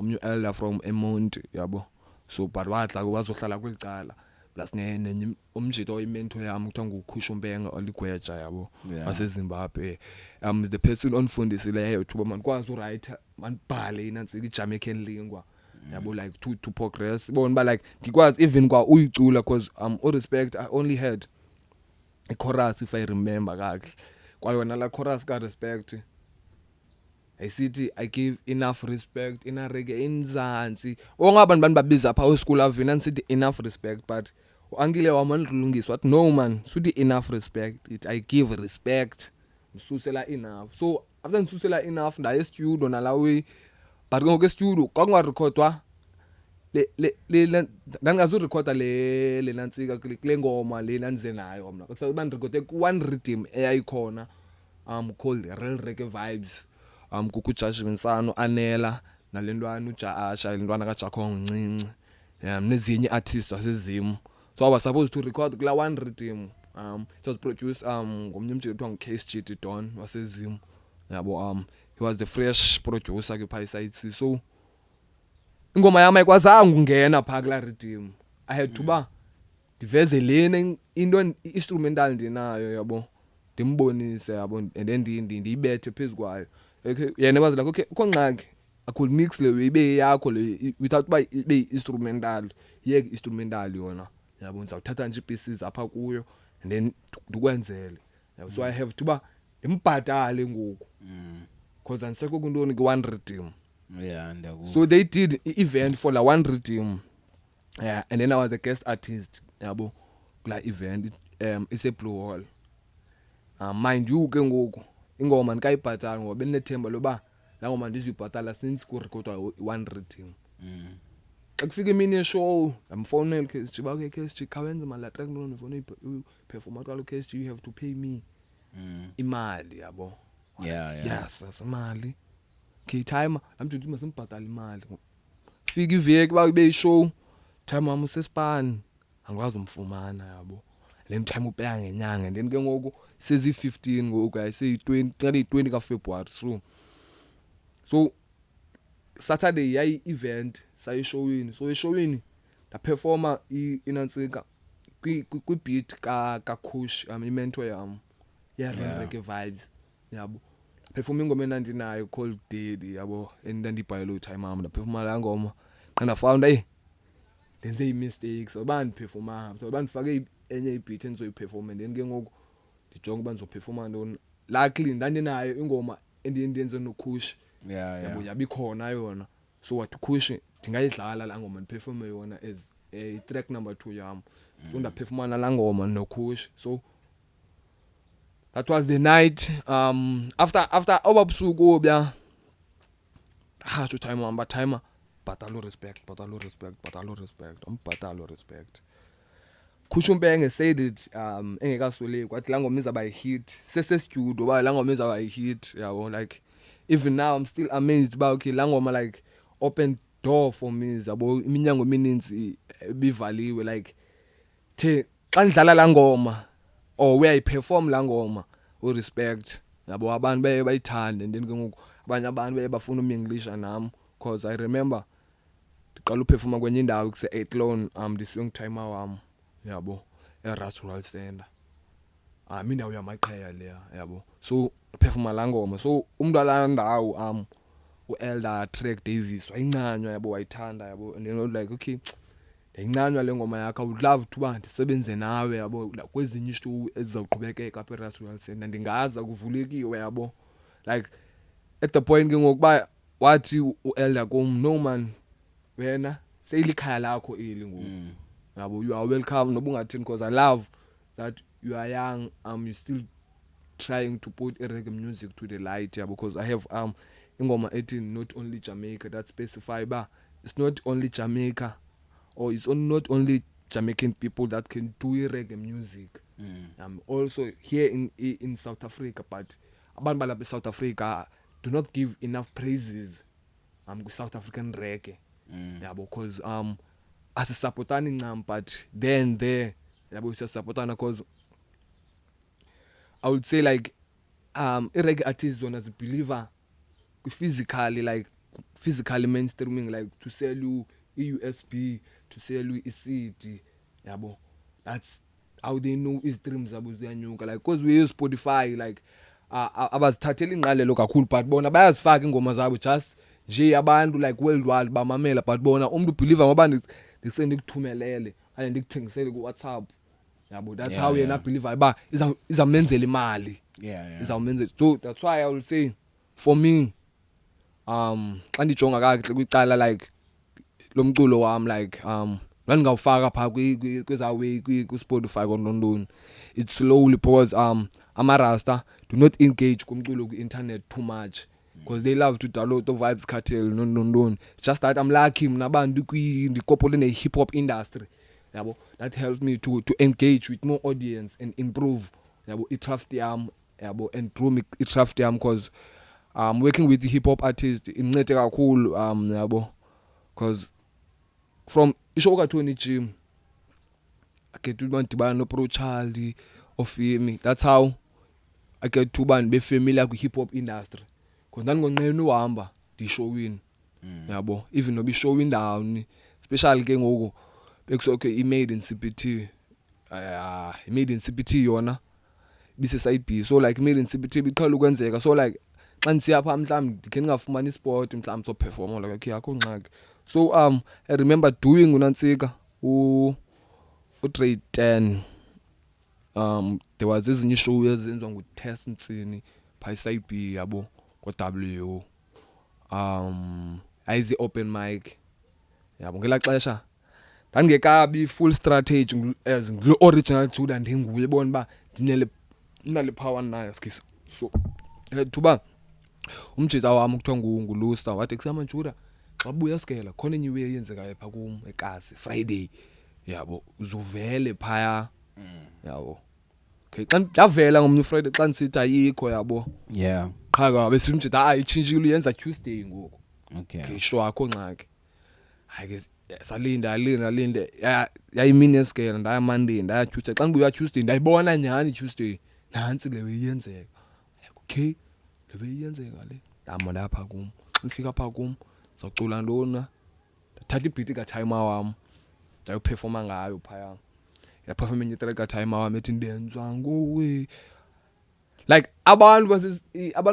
new elder from Emont yabo. So but watla wazohlala kwelicala plus ne umjito oyimento yami kuthiwa nguKhushumbenga oligweja yabo waseZimbabwe. The person onfundisileyo thuba manikwazi uwrite manibhale inantsika iJamaican lingua yabo like to progress bona ba like ndikwazi even kwa uyicula because Respect I only had chorus if I remember kahle kwayona la chorus ka respect ayisithi I give enough respect in a reggae inzansi ongabantu babiza pha school avina nsithi enough respect but uangile wamanilungisa wathi no man suthi enough respect it I give respect ngisusela enough so after ngisusela enough ndaye studio nalawe but ngoke studio kwakungarecordwa le ndangazu recorda le nansika kule ngoma le nanze nayo mina kusabe bandirecorde one rhythm eyayikhona called Real Reggae Vibes kuku Judgment Sano Anela nalentwana uJaasha lentwana kaJakho Ncinci nezinye artists wasezimo so I was supposed to record kula one rhythm it was produced ngomnye umjeli kuthiwa nguKSG Don wasezimo yabo he was the fresh producer ke pha site so ingoma yami ayikwazanga ungena pha kula rhythm I had to ba diveze lena into instrumental ndinayo yabo ndimbonise yabo and then ndiyibethe phezukwayo yena was like okay konqaki I could mix le ibe yakho le without by ibe instrumental yeke instrumental yona yabo ngizawuthatha nje pieces apha kuyo and then ndikwenzele so I have to ba ndimbhatale ngoku because ansekho kuntoni ke one rhythm yeah ndiyakuva so they did event for la one rhythm yeah and then I was a guest artist yabo kula event it's a Blue Hall mind you ke ngoku ingoma nikayibhatala ngoba benethemba loba la ngoma ndizuyibhatala since ku record one rhythm xa kufika imini yeshow amfonela KSG ba ke KSG khawenza mala track no ngifuna perform kwalo KSG you have to pay me imali yabo yes asimali okay time amjonga masimbhatala imali fika iveki ba kube ishow time wami usespan angikwazi umfumana yabo le time upeya ngenyanga and then ke ngoku sezi 15 ngoku ayise 20 ka February so Saturday yayi event sayishowini so ishowini da performer inansika kwi beat ka Kush imentor yami yeah Reggae Vibes yabo performing ngoma enandinayo called Daddy yabo endandibhayelo time mama da performa la ngoma qanda found lenze mistakes abani performer so bandifake enye ibeat endizoyiperform and then ke ngoku ndijonga uba ndizoperforma ntoni luckily ndandinayo ingoma endiyenze noKush yabo yabikhona yona so wathi Kush ndingayidlala la ngoma ndiperforme yona as a track number 2 yami so ndaperforma la ngoma noKush so that was the night after obabusuku obya to time amba timer batalo respect Kush umpenge said it engekaswele kwathi la ngoma izaba hit sese studio ba la ngoma izaba hit yabo like even now I'm still amazed about okay la ngoma like open door for me zabo iminyango emininzi bivaliwe like the xa ndidlala la ngoma or where I perform la ngoma u respect yabo abantu baye bayithande and then ke ngoku abanye abantu baye bafuna umenglish nami because I remember ndiqala uperforma kwenye indawo kuse Athlone this timer wami yabo eRural Center indawo yamaqheya leya yabo so performa la ngoma so umuntu ala ndawo uElder Track Davis wayincanywa yabo wayithanda yabo and you know like okay ndiyincanywa le ngoma yakhe I would love to ba ndisebenze nawe yabo kwezinye ishow ezizawuqhubekeka apha eRural Center ndingaza kuvulekiwe yabo like at the point ke ngokuba wathi uElder kum no man wena seyilikhaya lakho eli ngoku yabo you are welcome noba ungathini because I love that you are young you still trying to put reggae music to the light yabo because I have ingoma ethi not only Jamaica that specify ba it's not only Jamaica or it's not only Jamaican people that can do reggae music also here in South Africa but abantu balapha South Africa do not give enough praises ku South African reggae yabo because asisupportani ncam but then there yabo siyasupportana because I would say like reggae artists zona zibeliever physically like physically mainstreaming like to sell you USB to sell you CD yabo that's how they know streams zabo ziyanyuka like because we use Spotify like abazithathela ingqalelo kakhulu but bona bayazifaka ingoma zabo just nje abantu like worldwide bamamela but bona umuntu believer ngoba ndikusendikuthumelele kanye ndikuthengisele ku WhatsApp yabo. That's Yeah, how yeah. yena believe ba izamenzela imali. Yeah. Izawumenzela. So that's why I will say for me xa ndijonga kahle kwicala like lomculo wami like ngawufaka pha kwezaway ku Spotify kontoni. It's slowly because ama-Rasta do not engage kumculo ku internet too much because they love to download the Vibes Cartel no. Just that I'm lucky mna bantu ndikopole ne hip hop industry. Yabo, that helps me to engage with more audience and improve yabo i-craft yami yabo and grow me i-craft yami because working with the hip hop artist incede kakhulu yabo because from isho ka Tony Jim I get to bandibana no Pro Child of me. That's how I get to ban be familiar with hip hop industry because ndangonqena uhamba di showing yabo even no be showing down especially ke ngoku bekuso okay I made in CPT I made in CPT yona bise side B so like made in CPT biqhela ukwenzeka so like xa ndisiya pha mhlawumbe ndikhe ngafumani sport mhlawumbe so perform like okay akho ngxaki so I remember doing uNansika u grade 10 there was ezinye show ezenziwa nguTest Ntsini pha side B yabo ko W ayizi open mic yabo ngela xesha ndangekabi full strategy as nglo original Judah ndinguye bona ba ndinale power nayo skisi so thuba umjita wami kuthiwa nguLuster wathi kusama Judah xa buya sikela khona enye iwe yenzekayo pha kum eKasi Friday yabo uzuvele phaya yabo okay xa ndavela ngomnye Friday xa ndisithi ayikho yabo Yeah. qha bese umjita ayitshintshile uyenza Tuesday ngoku Okay. sure akho ngxaki hayi ke salinda yayimini yesikela ndaya Monday ndaya Tuesday xa ngibuya Tuesday ndayibona nyani Tuesday nansi le weyenzeka okay le weyenzeka le ndama lapha kum ngifika pha kum sawucula ndona ndathatha ibeat ka timer wami ndayo performa ngayo phaya ya perform enye track ka timer wami ethi ndenzwa nguwe like abantu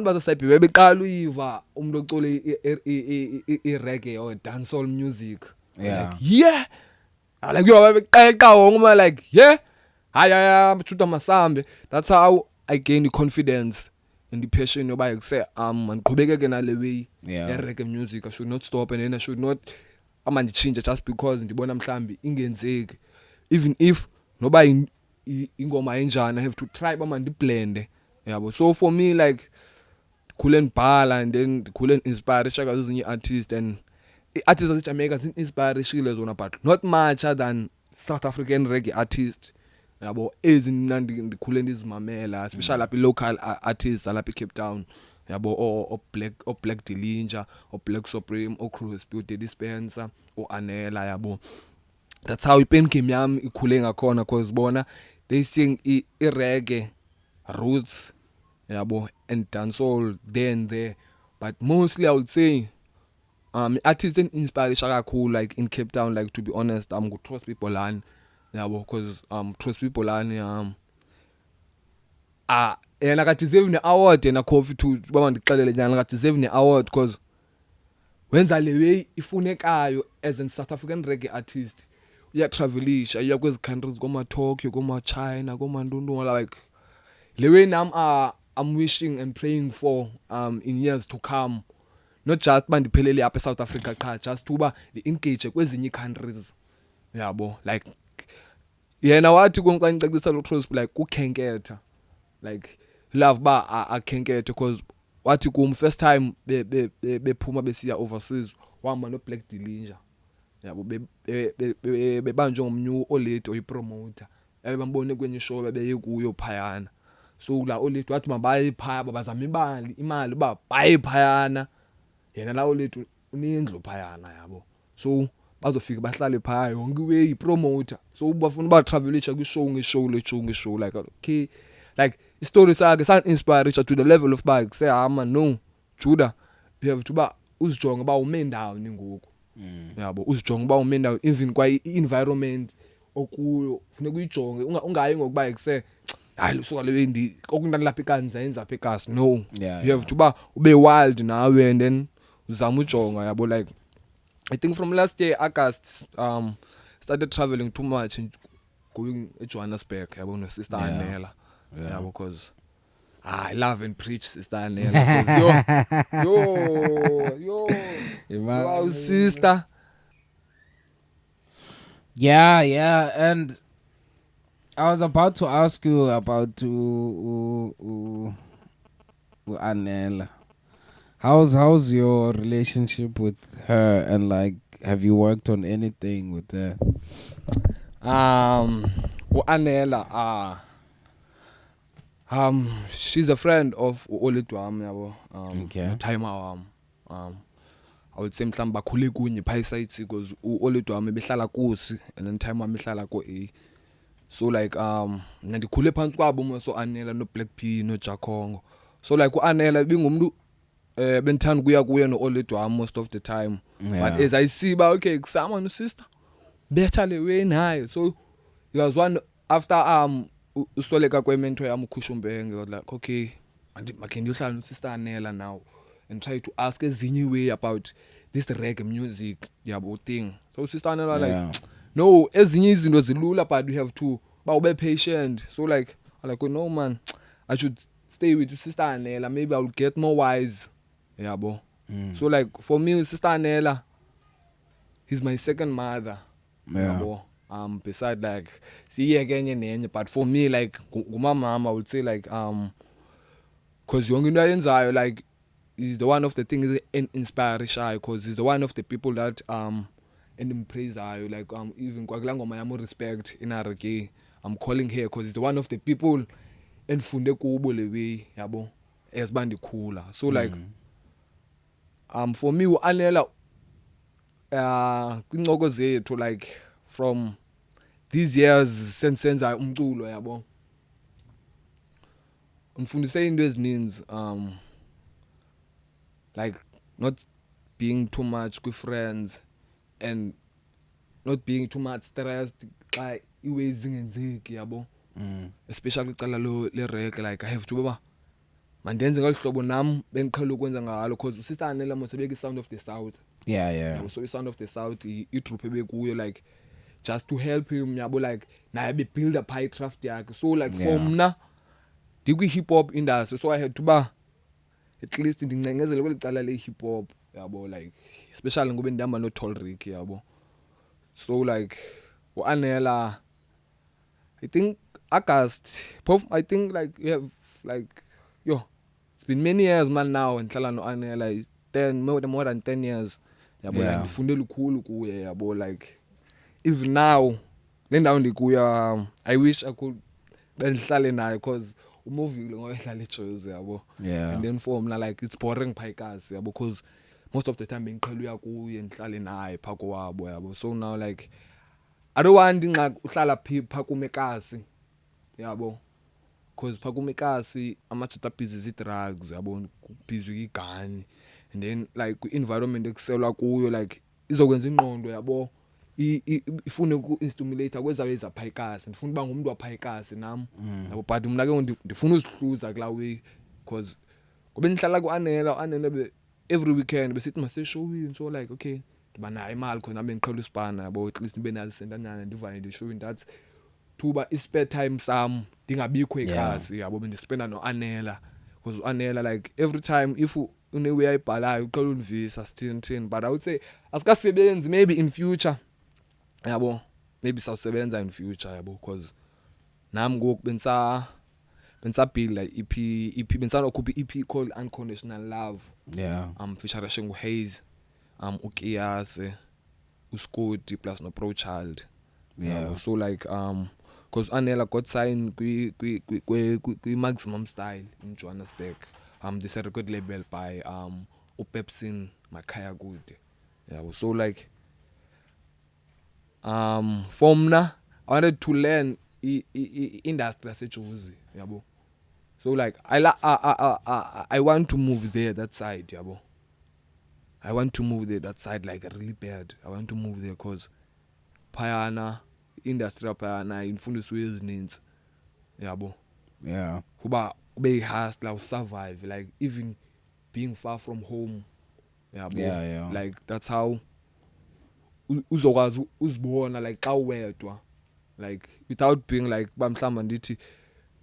basesayibhi bebeqala uyiva umuntu ocule i-reggae or dancehall music Yeah. like yeah like yo beqeqa wonke like yeah haya mthuta masambe. That's how I gained the confidence and the passion yoba yekuse mandiqhubekeke nale way Yeah. reggae music. I should not stop and then I should not amandichinja just because ndibona mhlambi ingenzeki even if noba ingoma enjani I have to try ba mandiblende yabo. So for me like khule ndibhala and then khule inspire shaka ezinye artists and artists of Jamaica zin inspire shile zona but not much other than South African reggae artists yabo ezinandi ndikhule ndizimamela especially lapha local artists lapha eCape Town yabo o Black Dillinger o Black Supreme o Cruise Beauty Dispenser o Anela yabo. That's how ipen game yami ikhule ngakhona cause bona they sing reggae roots yabo and dancehall then there but mostly I would say artists inspire kakhulu like in Cape Town like to be honest go trust people lan yabo cause trust people lan yena ka deserve ne award yena Coffee to baba ndixelele nyana ka deserve ne award cause wenza le way ifunekayo as an South African reggae artist uya travelisha uya kwezi countries koma Tokyo koma China koma Ndunduma like le way nam I'm wishing and praying for in years to come not just bandiphelele apha eSouth Africa cha just uba engage kwezinye countries yabo like yena wathi konkancecisa lo trust like ukhenketha like love ba akhenkethe because wathi kum first time bephuma besiya overseas wahamba no Black Dillinger yabo bebanjwe ngomnyu olate oyipromoter bambone kwenye show bebeye kuyo phayana so la olate wathi mabaye phaya bazama imali ba baye phayana yena la olate unindlu phayana yabo so bazofika bahlale phaya yonke way promoter so bafuna ba travelisha kwishow ngeshow like okay like story sakhe san inspire to the level of bike say no Judah you have to ba uzijonga ba ume ndawoni ngoku yabo uzijonga ba ume ndawo even kwa environment okuyo funeka uyijonge ungayi ngokuba ekuse hayi lusuka lewendi okunalapha ikanza yenza apha eKasi no you have to ba ube wild nawe and then uzama ujonga yabo like I think from last year August started traveling too much going eJohannesburg yabo no Sister Yeah. Anela Yeah. yabo because I love and preach Sister Anela because wow sister. Yeah, and I was about to ask you about Anela. How's your relationship with her, and like, have you worked on anything with her? Anela she's a friend of uOlidwam yabo Okay. noTimer wam I would say mhlawumbe bakhule kunye pha sites because uOlidwam behlala kusi and then Timer behlala ko A so like mina ndikhule phansi kwabo moso Anela no Black P no Jakhongo so like uAnela bingumuntu benithanda kuya kuye noOlidwam most of the time Yeah. but as I see ba okay kusama no sister better le way nayo so he was one after usoleka kwementor yami uKhushumbenge was like okay makhe ndiyohlala no Sister Anela now and try to ask ezinye way about this reggae music yabo thing so Sister Anela Yeah. like no ezinye izinto zilula but you have to be patient so like I like no man I should stay with Sister Anela maybe I will get more wise yabo so like for me Sister Anela he's my second mother Yeah. yabo beside like siye kenye nenye but for me like ngumama I would say like cause yonke into ayenzayo like is the one of the things inspire shy cause he's the one of the people that endimpraiseayo like even kwakula ngoma yami respect in reggae I'm calling her cause he's the one of the people endifunde kubo le way yabo as bandikhula so like for me uAnela kwincoko zethu like from these years senza umculo yabo ungifundise into ezininzi like not being too much with friends and not being too much stressed xa iways zingenzeki yabo especially icala le reggae like I have to baba mandenze ngalihlobo nam bengiqhela ukwenza ngalo because uSister Anela mosebeka iSound of the South Yeah. so iSound of the South igroup ebekuyo like just to help him yabo like naye be build up high craft yakhe so like for mna dikwi hip hop industry so I had to ba at least ndincengezele kwelicala le hip hop yabo like especially ngoba ndihamba no Tall Rick yabo so like uAnela I think August I think like you have like it's been many years man now ngihlala noAnela is 10 more than 10 years yabo like ndifunde lukhulu kuye yabo like even now le ndawo ndikuya I wish I could bendihlale naye cause umovile ngoba ehlala eJozi yabo and then for mina like it's boring phayikazi yabo cause most of the time bengiqhela uya kuye ndihlale naye phako wabo yabo so now like I don't want ingxaki uhlala pha kumekasi yabo cause pha kumekasi amajita busy drugs yabo busy igani and then like environment ekuselwa kuyo like izokwenza ingqondo yabo ifune uku-stimulate kwezayo ezaphayikasi ndifuna uba ngumuntu waphayikasi nam yabo but mna ke ndifuna uzihluza kula way cause ngoba ndihlala kuAnela every weekend besithi maseshowini so like okay ndiba nayo imali khona bendiqhela usipana yabo at least nibe nazo sentanyana ndivane ndishowini that thuba ispare time sam ndingabikho ekhasi yabo bendispenda noAnela because uAnela like every time if unewe ayibhalayo uqala univisa sithini but I would say asikasebenzi maybe in future yabo maybe sawusebenza in future yabo because nami ngoku bensa build like EP bensana ukhupha EP called Unconditional Love featuring uHaze uKiyase uScotty plus no Pro Child so like because Anela got signed kwi Maximum Style in Johannesburg this record label by uPepsin Makhaya Kude so like for mna I wanted to learn industry yaseJozi yabo so like I want to move there that side yabo I want to move there that side like really bad I want to move there cause phayana industry phayana imfundiso ezininzi yabo kuba ube hustler usurvive like even being far from home yabo like that's how uzokwazi uzibona like xa uwedwa like without being like bamhlamba ndithi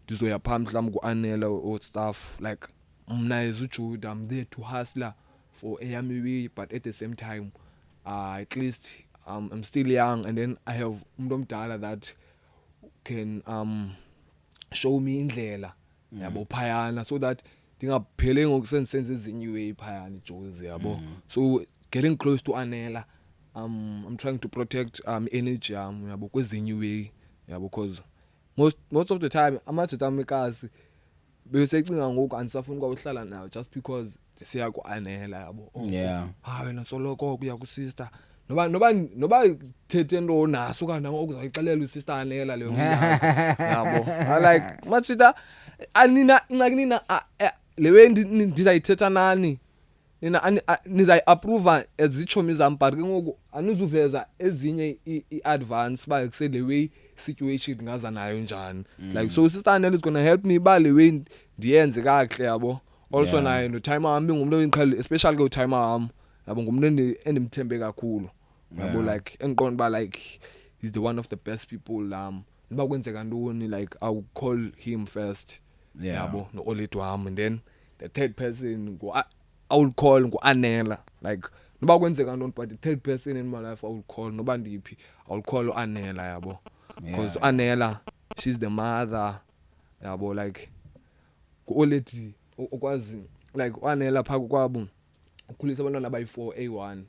ndizoya phambi mhlamba ku-anela or stuff like mna as uJude I'm there to hustler for eyami way, but at the same time at least I'm still young, and then I have umuntu omdala that can show me indlela yabo phayana, so that ndingapheli ngokusensenza ezinye way phayana iJozi yabo. So getting close to Anela, I'm trying to protect energy yabo kwezinye way yabo, because most of the time amadoda amikazi besecinga ngoku andisafuni kwawuhlala nayo just because ndisiya ku-Anela yabo. Yeah. Wena soloko kuya ku-sister noba thethe nto naso kanti ngoku uzayixelela u-sister Anela leyo yabo. Like machita anina nina lewe ndizayithetha nani nina nizayi-approve ezitshomi zam, but ke ngoku anizuveza ezinye i-advance ba kusele way situation ngaza nayo njani. Like so sister Anela is gonna help me ba le way ndiyenze kahle yabo. Also naye no time wami ngumuntu oyiqhele, especially go time wami yabo, ngumuntu endimthembe kakhulu yabo, like engiqonda ba like he's the one of the best people noba kwenzeka ntoni, like I'll call him first yabo, no olethu wami, and then the third person I will call ngu-Anela, like noba kwenzeka ntoni, but the third person in my life I will call noba ndiphi I will call u-Anela yabo, because Anela, she's the mother yabo, like ku-olethi ukwazi like u-Anela phaa kwabo ukhulisa abantwana abayi-4 A1.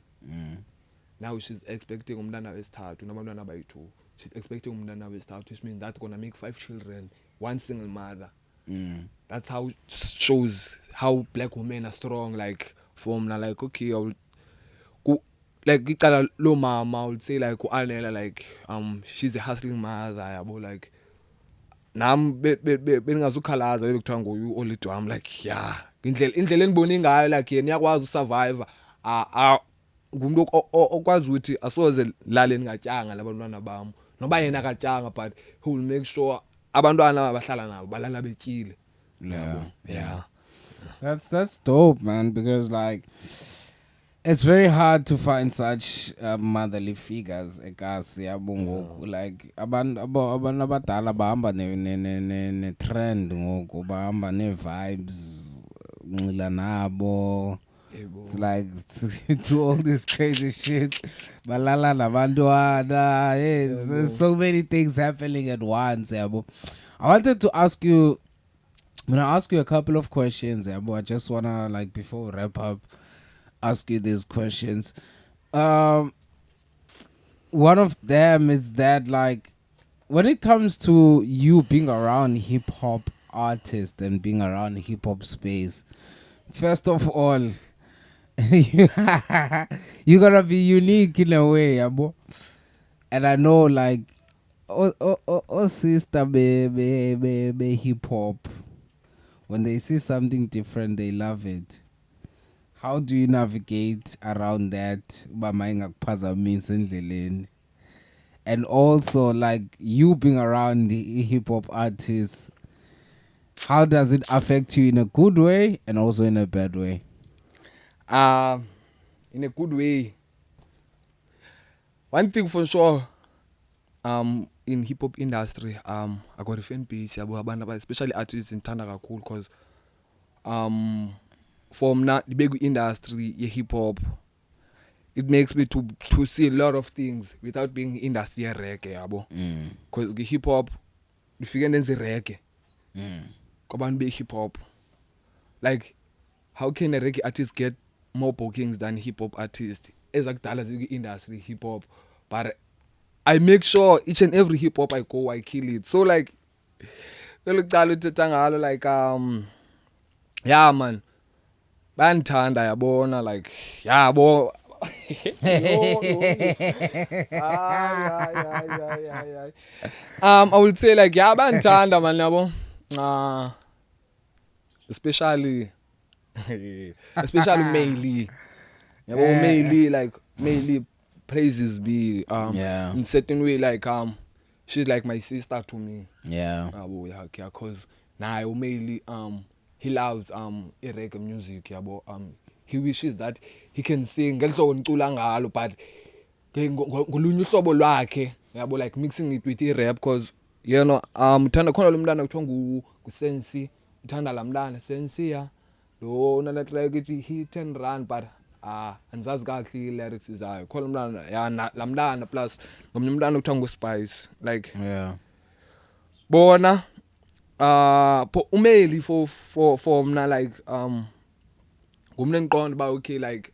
Now she's expecting umntana wesithathu nabantwana abayi-2. She's expecting umntana wesithathu, which means that's gonna make 5 children, one single mother. That's how it shows how black women are strong. Like for mna, like okay, I will like icala lo mama, I would say like u-Anela, like she's a hustling mother yabo, like nam bengazukhalaza bekuthiwa nguyu olethu wam, like yeah indlela endibone ngayo like yena uyakwazi usurvive, ngumuntu okwazi ukuthi asoze lale ningatyanga labantwana bam, noba yena akatyanga, but he will make sure abantwana abahlala nabo balala betyile. Yeah. That's dope, man, because like it's very hard to find such motherly figures ekasi yabo ngoku. Like abantu abadala bahamba ne trend ngoku, bahamba ne vibes nxila nabo. It's like do all this crazy shit. Balala nabantwana. Yes, there's so many things happening at once yabo. I wanted to ask you, I'm gonna ask you a couple of questions yabo. I just wanna, like, before we wrap up, ask you these questions. One of them is that, like, when it comes to you being around hip hop artists and being around hip hop space, first of all, you're gonna be unique in a way, yabo. And I know, like, oh sister be hip hop, when they see something different, they love it. How do you navigate around that? And also, like, you being around the hip hop artists, how does it affect you in a good way and also in a bad way? In a good way. One thing for sure, in hip hop industry, I got a fan base yabo, abantu especially artists in Tanda kakhulu, because from now the big industry hip hop, it makes me to see a lot of things without being industry reggae yabo, because the hip hop ifike ndenze reggae kwabantu be hip hop. Like how can a reggae artist get more bookings than hip hop artist ezakudala ziki industry hip hop? But I make sure each and every hip hop I go, I kill it. So like lokuqala uthetha ngalo, like yeah man, bandithanda yabona, like yabo. I would say like yeah bandithanda man yabo, especially Maylee yabo. Maylee, like Maylee praises be in certain way, like she's like my sister to me. Yeah, because now Maylee he loves reggae music yabo. He wishes that he can sing ngelihlobo ngicula ngalo, but ngolunye uhlobo lwakhe yabo like mixing it with i-rap cause you know uthanda khona lo mntana kuthiwa nguSensi uthanda la mntana Sensia lo nala track ithi hit and run but andizazi kahle i-lyrics zayo khona mntana ya la mntana plus nomnye umntana kuthiwa nguSpice like bona umeli for mna like ngumntu engiqonda ba okay like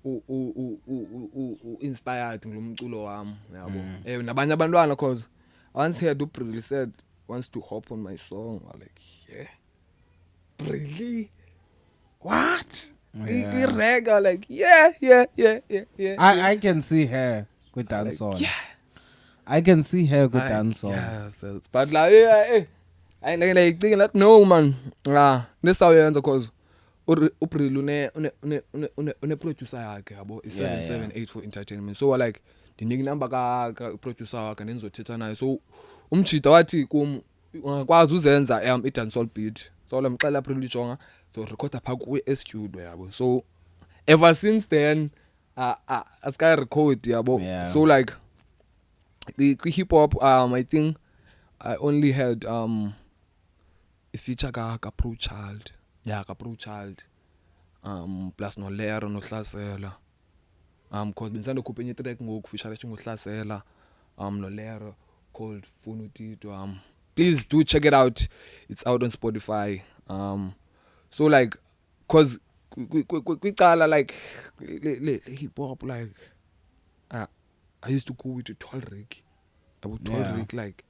u inspired ngilomculo wami yabo nabanye abantwana cause once he had really said wants to hop on my song I'm like yeah really what we reggae like yeah I can see her with dance on. yeah I can see her with dance on. yes but like yeah I like thinking that no man nesawuyenza cause uPril une producer yakhe yabo i778 Entertainment so like ndinika number ka producer wakhe nenzothetha naye so umjida wathi kum ungakwazi uzenza i-dancehall beat so lamxela Pril jonga so recorda pha ku studio yabo so ever since then asika record yabo so like the hip hop I think I only had a feature ka Pro Child ka Pro Child plus no Lero no Hlasela cause bensanda khupha enye track ngoku feature ngohlasela no Lero called Funa Utito please do check it out it's out on Spotify so like cause kwicala like le hip hop like I used to go with Tall Rick about Tall Rick like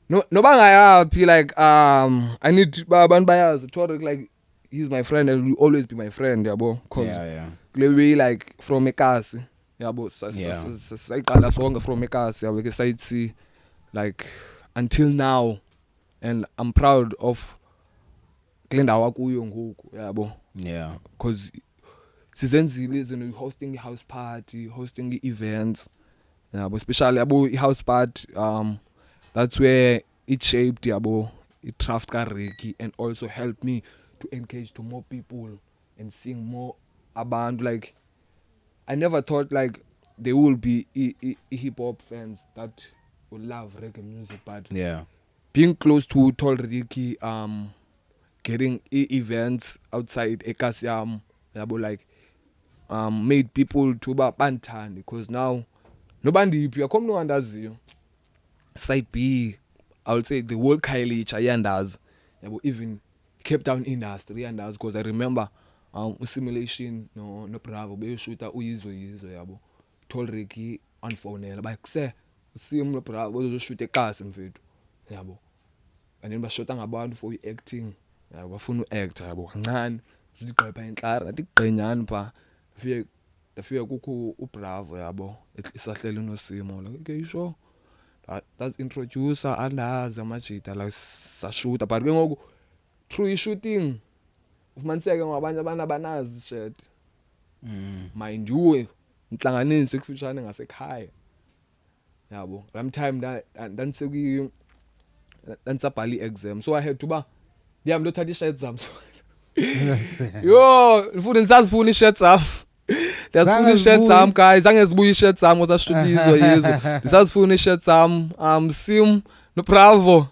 no bangayapi like I need abantu bayazi Tall Rick like he's my friend and will always be my friend yabo cause kule way like from eKasi yabo sayiqala sonke from eKasi yabo ke sayithi like until now and I'm proud of kule ndawo kuyo ngoku yabo cause sizenzile izinto hosting house party hosting events yabo especially yabo house party that's where it shaped yabo it craft ka Ricky and also helped me to engage to more people and sing more abantu like I never thought like there will be hip hop fans that will love reggae music but being close to Tall Ricky getting events outside eKasi yabo like made people to banthanda because now nobandiphi yakho mno andaziyo side B I would say the whole Khayelitsha yandazi yabo even Cape Town industry yandazi because I remember Simulation no Bravo beyoshuta uyizo yabo Tall Ricky anfonela bayikuse Sim no Bravo uzoshuta eKasi mfethu yabo and then bashota ngabantu for acting yabo bafuna uact yabo kancane uziqepha enhlara digqinyani pha fike kukho uBravo yabo isahlela uNosimo like okay sure that's introducer andazi amajita la sashuta but ke ngoku through shooting ufumaniseke ngabanye abantu abanazi shit mind you inhlanganiso ekufishane ngasekhaya yabo lam time dandisekwi dansabhali exam so I had to ba ndiyam ndothatha i-shirts zam yo ngifuna nisazifuna i-shirts zam ndiyazifuna i-shirts zam guys angezibuya i-shirts zam ngoba sashuta yizo ndisazifuna i-shirts zam Sim no Bravo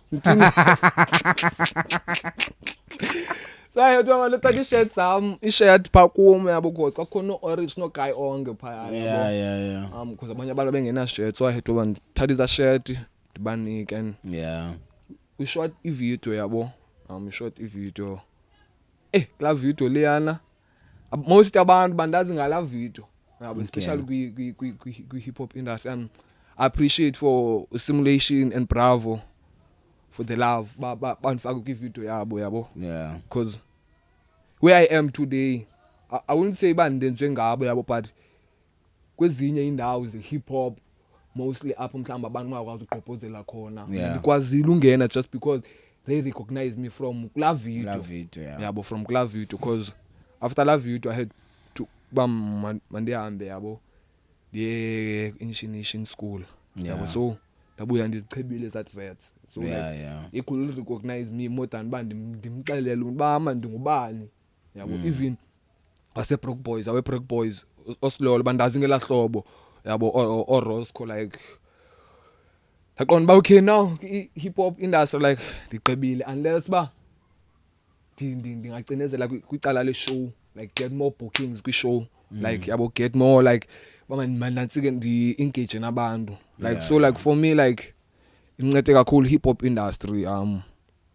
so I had to ngothatha i-shirts zam i-shirt pha kum yabo because kwakhona no-orange no guy onke phaya yabo because abanye abantu bengena shirt so I had to ngithatha iza shirt ndibanike and we shot i-video yabo we shot i-video la video leyana most abantu bandazi ngala video yabo especially kwi hip hop industry and I appreciate for Simulation and Bravo for the love banifaka kwi-video yabo because where I am today I wouldn't say bandenzwe ngabo yabo but kwezinye indawo ze hip hop mostly apho mhlamba abantu bakwazi uqophozela khona ndikwazile ungena just because they recognize me from la video yabo from la video because after la video I had to mandihambe yabo the initiation school yabo so ndabuya ndizichebile adverts so he could recognize me more than ndimxelele uba ndingubani yabo even wase Brock Boys awe Brock Boys osilolo bandazi ngela hlobo yabo or Roscoe like yaqonda ba okay now hip hop industry like ndiqebile unless ba ndingacinezela kwicala le show like get more bookings kwi show like yabo get more like manantsike ndi-engage nabantu like so like for me like incede kakhulu hip hop industry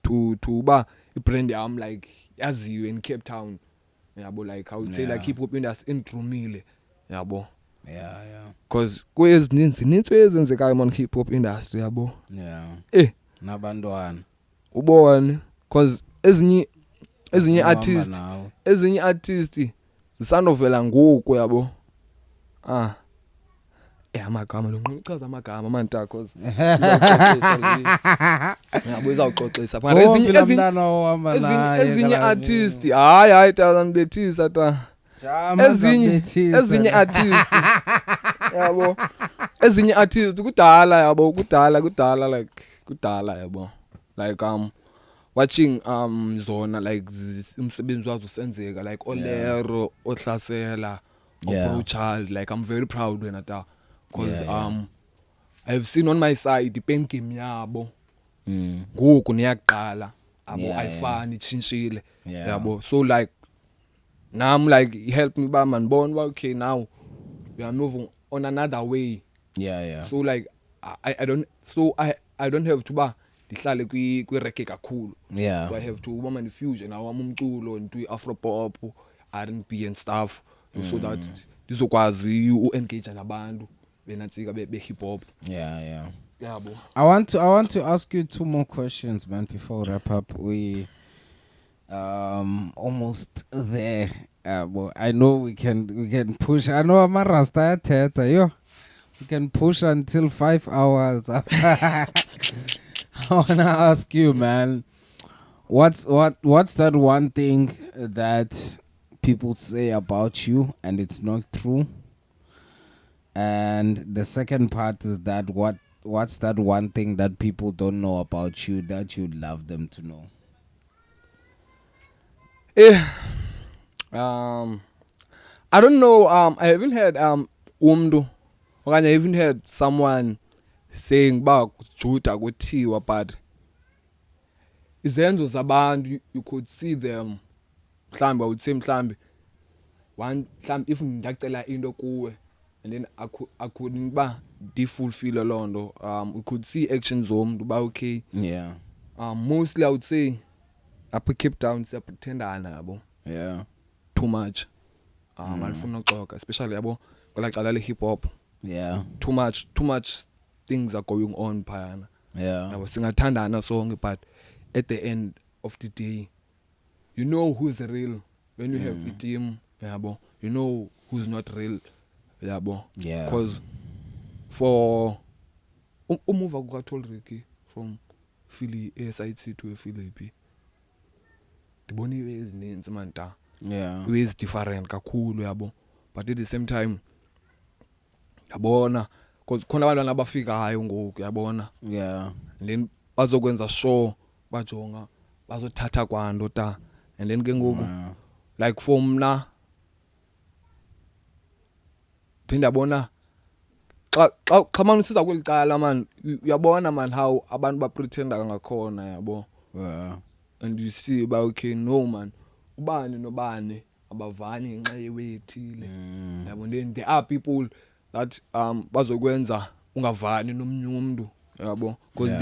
to ba ibrand yam like yaziwe in Cape Town yabo like I would say like hip hop industry indrumile yabo because kuyezininzi ezenzekayo man hip hop industry yabo nabantwana ubone because ezinye artists zisandovela ngoku yabo amagama lonqochaza amagama manta cause izawuxoxisa ezinye artists hayi thousand bethisa ta ezinye artists yabo ezinye artists kudala yabo kudala yabo like watching zona like umsebenzi wazo usenzeka like Olero ohlasela Bro Child like I'm very proud when ata because I've seen on my side ipen game yabo ngoku niyaqala abo ayifani itshintshile yabo so like now I'm like help me ba man born okay now we are moving on another way so like I don't have to ba ndihlale kwi reggae kakhulu so I have to woman fusion awami umculo into afro pop R&B and stuff so that ndizokwazi uengage nabantu benatsika be hip hop yabo. I want to ask you two more questions man before we wrap up. We almost there. But I know we can push. I know I'm a Rasta Teta, yo. We can push until 5 hours. I wanna ask you, man. What's that one thing that people say about you and it's not true? And the second part is that what's that one thing that people don't know about you that you'd love them to know? I don't know. I haven't heard umntu okanye I haven't heard someone saying ba kujuda kuthiwa, but izenzo zabantu you could see them. Mhlambi I would say mhlambi if ndacela into kuwe and then I couldn't ba fulfill londo. We could see actions zomntu ba okay. Yeah. Mostly I would say apha Cape Town siyapretendana yabo. Yeah. Too much. Alifuna uxoka especially yabo kwela cala le hip hop. Yeah. Too much things are going on phayana. Yeah. Yabo singathandana sonke, but at the end of the day you know who's real when you have a team yabo. You know who's not real yabo. Yeah. Because for umuva kuka Tolriki from Philly SIT to Philly P, ndiboniwe ezininzi manta. Yeah. Ways different kakhulu yabo, but at the same time yabona because khona abantwana abafikayo ngoku yabona. Yeah. And then bazokwenza sure bajonga bazothatha kwanto ta, and then ke ngoku like for mna ndiyabona xa manje siza kwelicala man uyabona man how abantu ba pretenda ngakhona yabo. Yeah. And you see ba okay no man ubani nobani abavani ngenxa yewethile yabo. Then there are people that bazokwenza ungavani nomnye umuntu yabo, because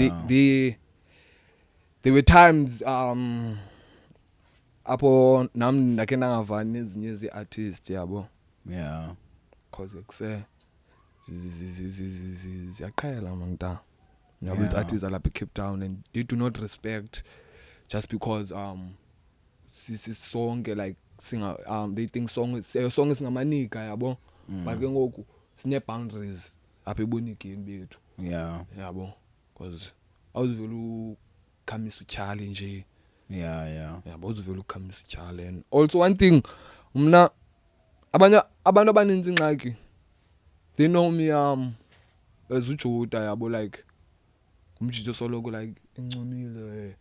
there were times apho nami ndake ndangavani nezinye ezi-artists yabo. Yeah. Because ekuse ziyaqhela manta yabo ezi-artists alapha eCape Town, and they do not respect just because sonke like singa they think song singamanika yabo. But ke ngoku sine boundaries apha ebonikeni bethu. Yeah. Yabo, because awuzivela ukhamisa utyhale nje. Yeah. Yabo, awuzivela ukhamisa utyhale. And also one thing mna abantu abaninzi ingxaki they know me as uJuda yabo, like umjito soloko like encumile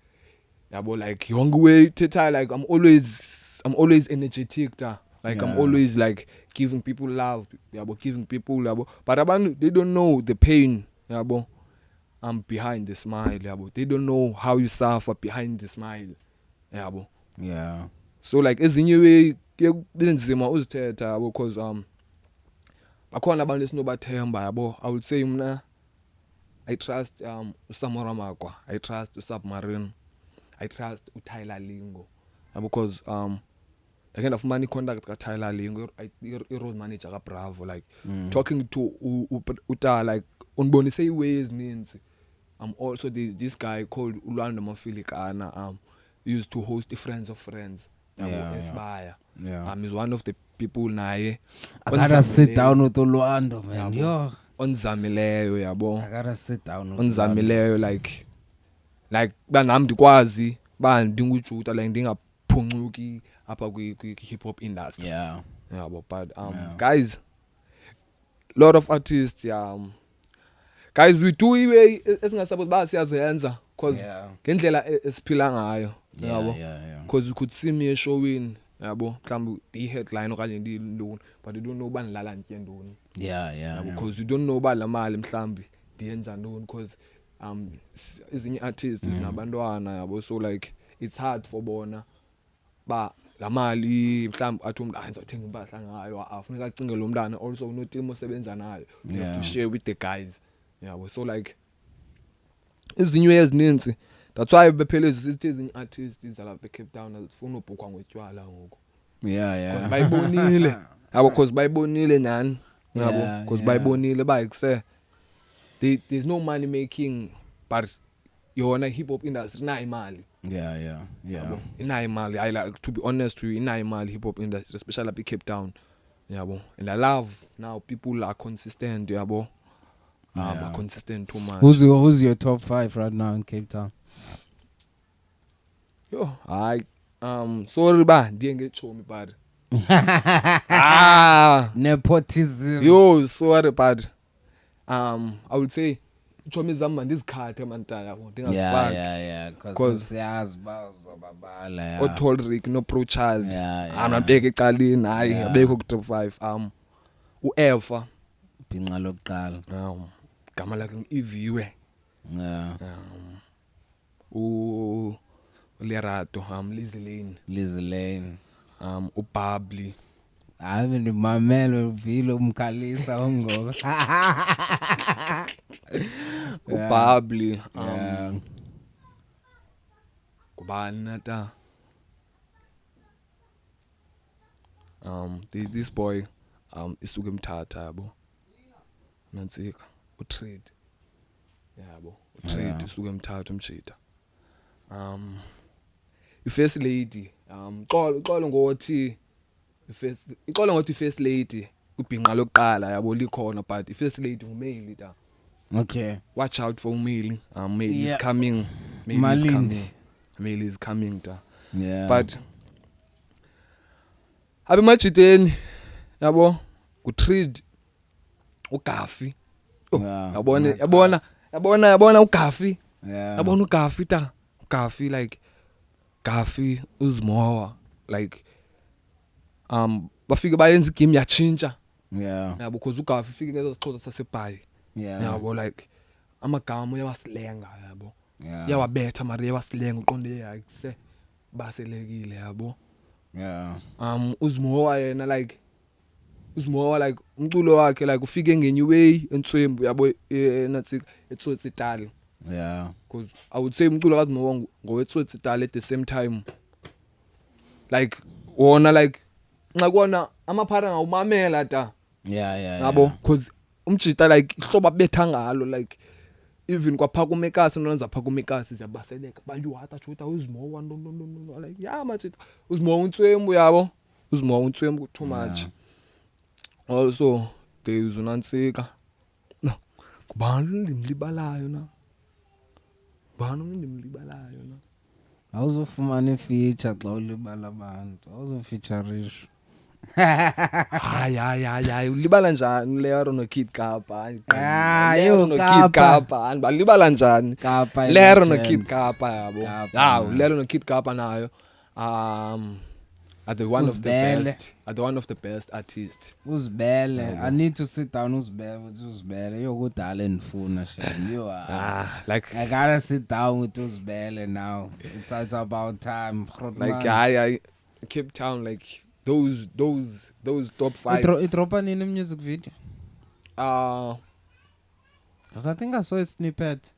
yabo, like yonke way thetha like I'm always energetic ta. Like I'm Yeah. always like giving people love, yabo, giving people yabo. But abantu, they don't know the pain, yabo. Behind the smile, yabo. They don't know how you suffer behind the smile, yabo. Yeah. So like ezinye way kubenzima uzithetha yabo, because bakhona abantu esinobathemba yabo. I would say mna I trust uSamora Makwa, I trust uSubmarine, I trust uTyler Lingo, because ndake ndafumana i-contact kaTyler Lingo, i-road manager kaBravo, like talking to uta, like undibonise iiways ezininzi. Also this guy called Ulwando Mafilikana used to host the Friends of Friends, Yeah. Esibaya. Yeah. He's one of the people naye I gotta sit down with Ulwando, man. Yabo. Yo. onzamileyo, yabo. I gotta sit down with Onzamileyo, like banami ndikwazi ba ndingujuta, like ndingaphuncuki apha kwi-hip hop industry. Yeah. Yabo, but Yeah. guys, lot of artists, guys, we do iway esingasupposed ba siyazenza, cause Yeah. ngendlela esiphila ngayo, Yeah, yabo. yeah, yeah. Cause you could see me eshowini, yabo, mhlawumbe i-headline okanye ndiyintoni, but you don't know uba ndilala nditye ntoni. Yeah, yeah. Because you don't know uba la mali mhlawumbe ndiyenza ntoni, cause ezinye artists zinabantwana, yabo. So like it's hard for bona ba la mali mhlawumbe athi umntu ndizawuthenga impahla ngayo, afuneka acinge lo mntana also unoteam osebenza nayo. You have to share with the guys, yabo. So like ezinye ezininzi, that's why bephele zisithi ezinye artists zalapha eCape Town azifuna ubhukwa ngotywala ngoku, Yeah, yeah. bayibonile, yabo, cause bayibonile nyani, Yeah, yabo, cause yeah. bayibonile bayikuse there's no money making, but yona hip hop industry inayo imali, Yeah, yeah, yeah. yabo. Inayo imali, I like to be honest to you, inayo imali hip hop industry, especially up in Cape Town, yabo. And I love now people are consistent, yabo. Yeah. Are consistent too much. Who's your top 5 right now in Cape Town? Yo, sorry ba ndiye ngechomi, but Nepotism. yo, sorry, but I would say ichomi zami mandizikhathe mantaya, yabo, Yeah, ndingazifaki. yeah. 'Cause- Cause siyazi bazobabala. Yeah. Otall Rick no Pro Child, Yeah. abeke ecaleni, hayi Yeah. abekho ku top 5. uEva, Ibhinqa lokuqala. gama lakhe ngiviwe, Yeah. uLerato, Lizzy Lane, Lizzy Lane. uBubbly, Hayi ndimamele uvile umkhalisa ongoku. uBubbly, Yeah. kubani nata, this boy isuke Mthatha, yabo, nantsika uTreat, yabo, uTreat Yeah. isuke Mthatha umjita. I-first lady, xolo ngothi i-first lady kwibhinqa lokuqala, yabo, likhona, but i-first lady nguMail ta. Okay. Watch out for Mail. Mail Yeah. is coming. Mail is Malindi. coming. Mail is coming ta. Yeah. But abe majiteni, yabo, uTreat, uGafi. Yeah. Yabona uGafi. Yeah. Yabona uGafi ta. Gafi, like Gafi, Uzmowa, like bafike bayenza igame yatshintsha, Yeah. yabo, because uGafi ufike ngezo sixhosa sasebhayi, Yeah. yabo, like amagama uyawasilenga, yabo, Yeah. uyawabetha mari uyawasilenga, uqonde hayi se baselekile, yabo. Yeah. Uzmowa yena, like Uzmowa, like umculo wakhe, like ufike ngenye way entswembu, yabo, nathi eTsotsitaal. Yeah. Because I would say umculo kaZimowa ngowetsotsitaal at the same time, like wona, like ngakona amaphara ngawumamela ta, Yeah. yabo, because umjita, like ihlobo abetha ngalo, like even kwapha kumekasi nonza pha kumekasi siyabaseleka bayuhata chuta uZimowa no, like yeah machita uZimowa untswembu, yabo, uZimowa untswembu too much. Also there is uNantsika, no kubani ndimlibalayo na, bani ndimlibalayo na. Awuzofumana ifeature xa ulibala abantu. Awuzofeaturisha. Hayi ulibala njani Lero no Kid Kapa? Yo, no Kapa. Kid Kapa balibala njani Kapa Lero no legends. Kid Kapa, yabo. Kapa, Lero no Kid Kapa nayo are the one of the Uzibele. best. Are the one of the best artists. Uzibele. I need to sit down Uzibele with Uzibele. Yo kudala ndifuna shem. Yo. Like I gotta sit down with Uzibele now. It's about time. like I Cape Town, like those top 5. It dropped in a music video. Because I think I saw a snippet.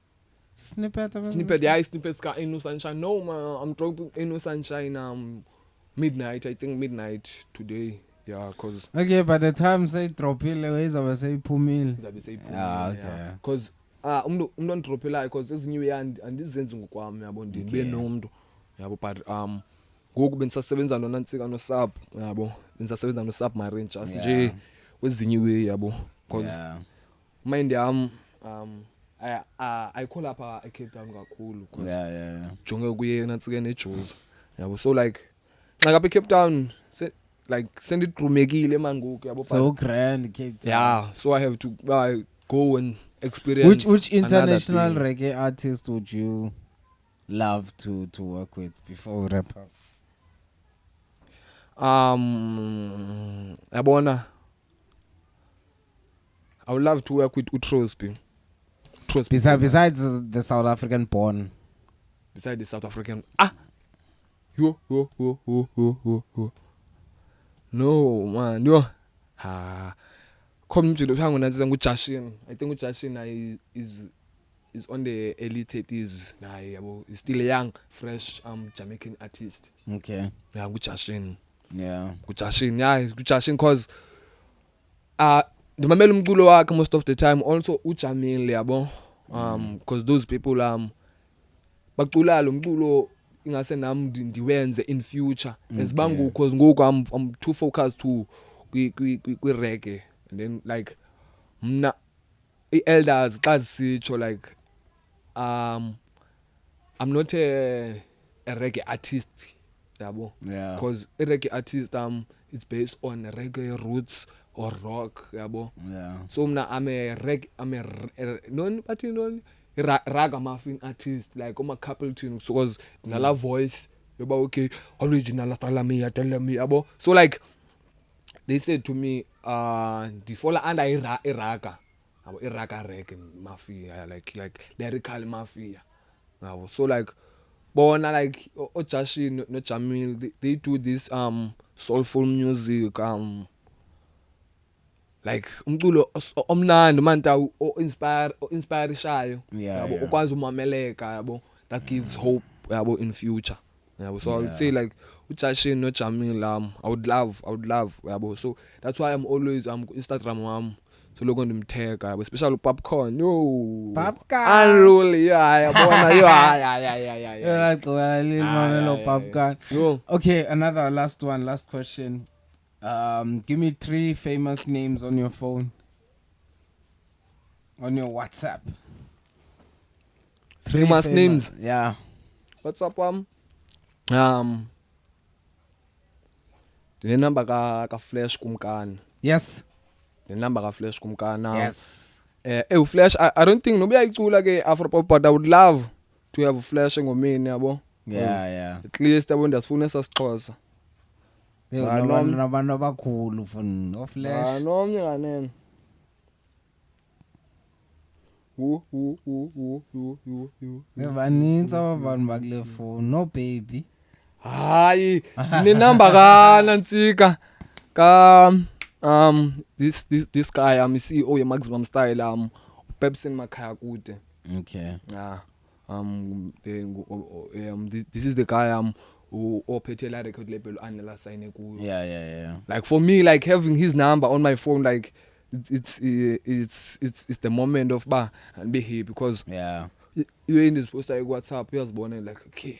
Snippet. Yeah, snippets got Inu Sunshine. No man, I'm dropping Inu Sunshine midnight. I think midnight today. Yeah, cause okay, by the time say dropile ways I say pumil. Okay. Cause umntu ndrophelayo cause ezinye yandi andizenzi ngokwami yabo ndibe nomuntu yabo but ngoku bendisasebenza nonantsika nosap yabo bendisasebenza nosap marine just nje kwezinye way yabo cause mind yam I call up Cape Town kakhulu cause jonge kuye nantsike neJozi yabo so like xa kapha Cape Town like sendidrumekile man ngoku yabo so grand Cape Town. Yeah, so I have to go and experience. Which international reggae artist would you love to work with before we wrap up? Yabona, I would love to work with Utrosby. Besides the South African born. Besides the South African. No man, yo. Come to the time when I say Jashin. I think Jashin is on the early 30s. He's still a young, fresh Jamaican artist. Okay. Yeah, Jashin. Yeah. Jashin. Yeah, it's Jashin cause the mamelu mculo wakhe most of the time also uJamil yabo. Cause those people bacula lo mculo ingase nami ndiwenze in future. Esibangu cause ngoku I'm too focused to kwi reggae. And then like mna elders xa sitsho like I'm not a reggae artist yabo because a reggae artist it's based on reggae roots or rock yabo so mna I'm a ragamuffin artist like I'm a couple tunes because nala voice yoba okay original tell me yabo so like they said to me the fall under iraga reggae mafia like lyrical mafia so like bona like Jashin no Jamil they do this soulful music like umculo omnandi manta inspire shayo yabo ukwazi umameleka yabo that gives hope yabo in future yabo so I would say like Jashin no Jamil I would love yabo so that's why I'm always Instagram so look on them tag yabo especially popcorn unruly yabona popcorn. Okay, another last question. Give me 3 famous names on your phone. On your WhatsApp. 3 famous names. Yeah. What's up the number ka Flash Kumkani. Yes. The number ka Flash Kumkani. Yes. Flash I don't think nobe ayicula ke Afropop but I would love to have Flash ngomini yabo. Yeah. At least yabo ndiyasifuna esasixhosa. Nabantu abakhulu fun of Flash. Nomnye kanene. Ngebanintsi abantu bakule phone no baby. Hayi, ni number ka Nantsika ka this guy CEO ye Maximum Style Pepsin Makhaya Kude. Okay. Yeah. This is the guy who ophethe la record label anela sign kuyo. Yeah. Like for me like having his number on my phone like it's the moment of ba and be here because you in this poster like WhatsApp uyazibona like okay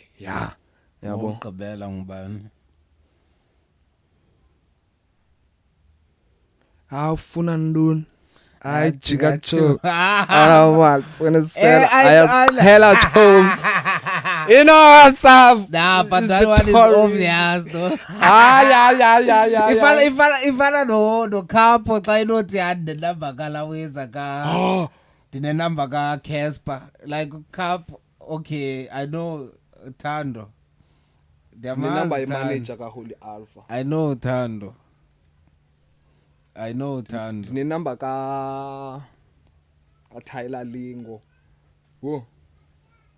yabo ugqibela ngubani awufuna nduni I jikacho I wanna sell I hell at home you know what's up but that one is obvious though ifana no Capo xa inothi ande number kalaweza ka dine number ka Casper like Capo okay I know Thando Ndinenumber ye-manager kaHoly Alpha. I know Thando. Ndinenumber kaTyler Lingo. Wo.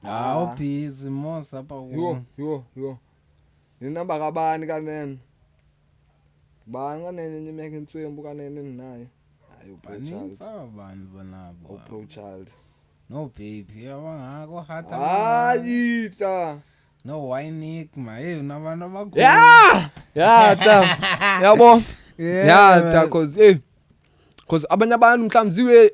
How busy most apha Yo. Ndinenumber kabani kanene? Bani kanene imeke intswembu kanene ninayo? Hayi uPro Child. abantu bonabo. uPro Child. No baby, abangako hata. Hayi ta. No wine ma. Nabantu abakhulu. Yeah, ta. Yabo. Yeah, ta cause abanye abantu mhlawumbe ziwe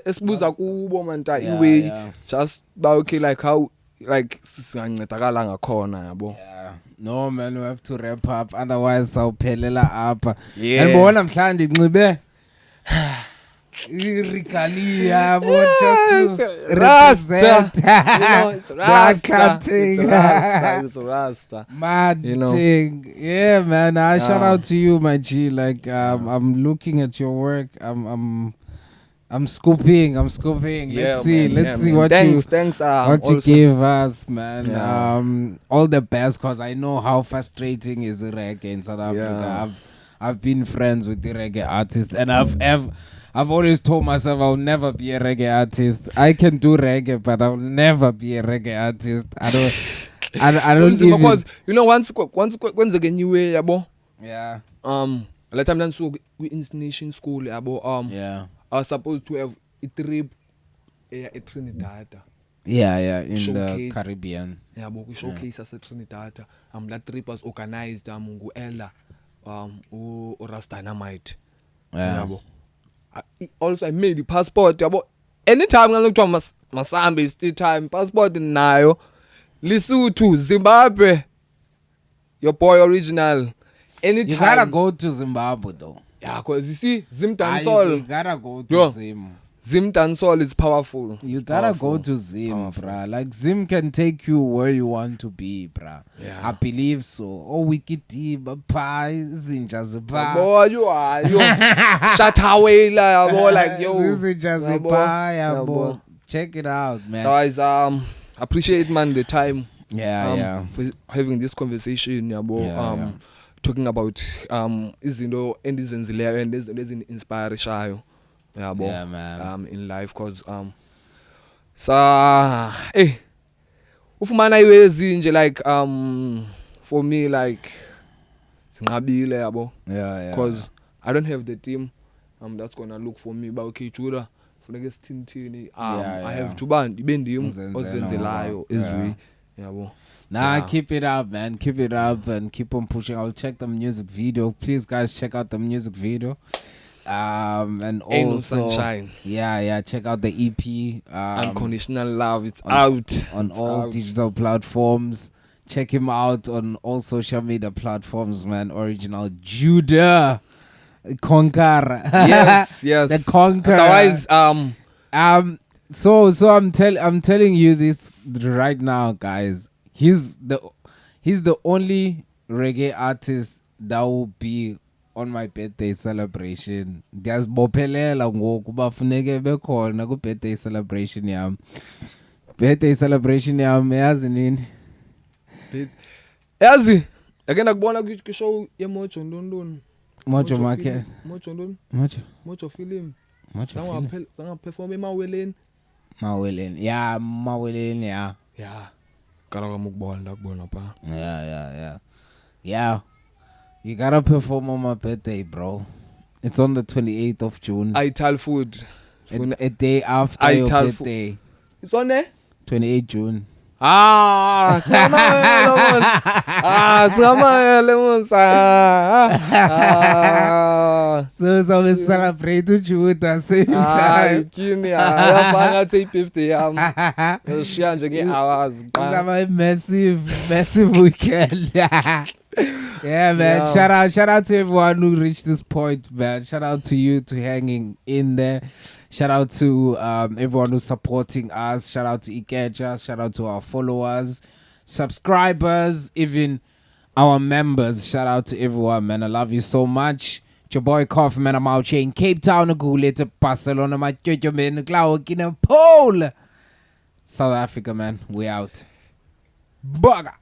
esibuza kubo manta iway just ba okay like how like singancedakala ngakhona yabo. Yeah. No man, we have to wrap up otherwise sawuphelela apha. Yeah. Andibona mhlawumbe nginxibe Regalia yabo just to represent Black Cutting. It's Rasta. Mad You know. thing. Yeah, man. Shout out to you, my G. Like I'm looking at your work. I'm scooping. Let's see what Thanks, what you also. gave us, man. Yeah. All the best, cause I know how frustrating is the reggae in South Africa. Yeah. I've been friends with the reggae artists, and I've always told myself I'll never be a reggae artist. I can do reggae, but I'll never be a reggae artist. I don't even. Because you know once kwenzeke nyiwe yabo. Yeah. Like time then so Instination School yabo. Yeah. I was supposed to have a trip at Trinidad. Yeah, in the Showcase. Caribbean. Yabo ku showcase ase Trinidad. That trip was organized ngu Ella u Rasta Dynamite. Yeah. Yabo. Also I made the passport yabo. Anytime ngalokuthwa masambe is the time passport nayo. Lesotho, Zimbabwe. Your boy original. Anytime. You gotta go to Zimbabwe though. Yeah, cause you see Zim You Dancehall. gotta go to Yo. Zim. Zim Dancehall is powerful. You It's gotta powerful. go to Zim, Powerful. bruh. Like Zim can take you where you want to be, bruh. Yeah. I believe so. Oh, Wikiti, pie, Zinja Zipa. Boy, you are you shut away yabo like yo. Zinja Yabo. Zipa, Yabo. check it out, man. Guys, appreciate man the time. Yeah. For having this conversation yabo. Yeah. Talking about izinto endizenzileyo and izinto ezini-inspirishayo yabo. Yeah, man. In life cause ufumana iwe ezinje like for me like sinqabile yabo. Yeah. Because I don't have the team that's gonna look for me but okay Jura funeke sithini Yeah. I have to ndibe ndim Uzenzela ozenzelayo ngoba. ezwi yabo. Nah, Yeah. keep it up, man. Keep it up and keep on pushing. I'll check the music video. Please, guys, check out the music video. And Ain't No also, Sunshine. yeah, check out the EP. Unconditional Love, it's out on It's all out. digital platforms. Check him out on all social media platforms, man. Original Judah Conquer. Yes. The Conqueror. Otherwise, So I'm telling you this right now, guys. He's the only reggae artist that will be on my birthday celebration. Ndiyazibophelela ngoku bafuneke bekhona ku birthday celebration yam. Birthday celebration yam yazi nini? yazi ake ndakubona kwishow yeMojo Ndondoni. Mojo market. Mojo Ndoni. Mojo film. Sangaperform emaweleni. Maweleni. Yeah, Maweleni, yeah. Yeah. Kala kwamukubona ndakubona pa. Yeah. You gotta perform on my birthday, bro. It's on the 28th of June. Ital food. A day after your Ital birthday. It's on there? 28 June. Singamayele monsa. So we celebrate June at the same time. Kini yafanga say 50 yam. Yashiya nje nge-hours. It's a massive weekend. Yeah, man. Yeah. Shout out to everyone who reached this point, man. Shout out to you to hanging in there. Shout out to everyone who's supporting us. Shout out to Ikeja. Shout out to our followers, subscribers, even our members. Shout out to everyone, man. I love you so much. It's your boy Coffee, man. I'm out here in Cape Town. Go later Barcelona. My man. Pole. South Africa, man. We out. Bugger.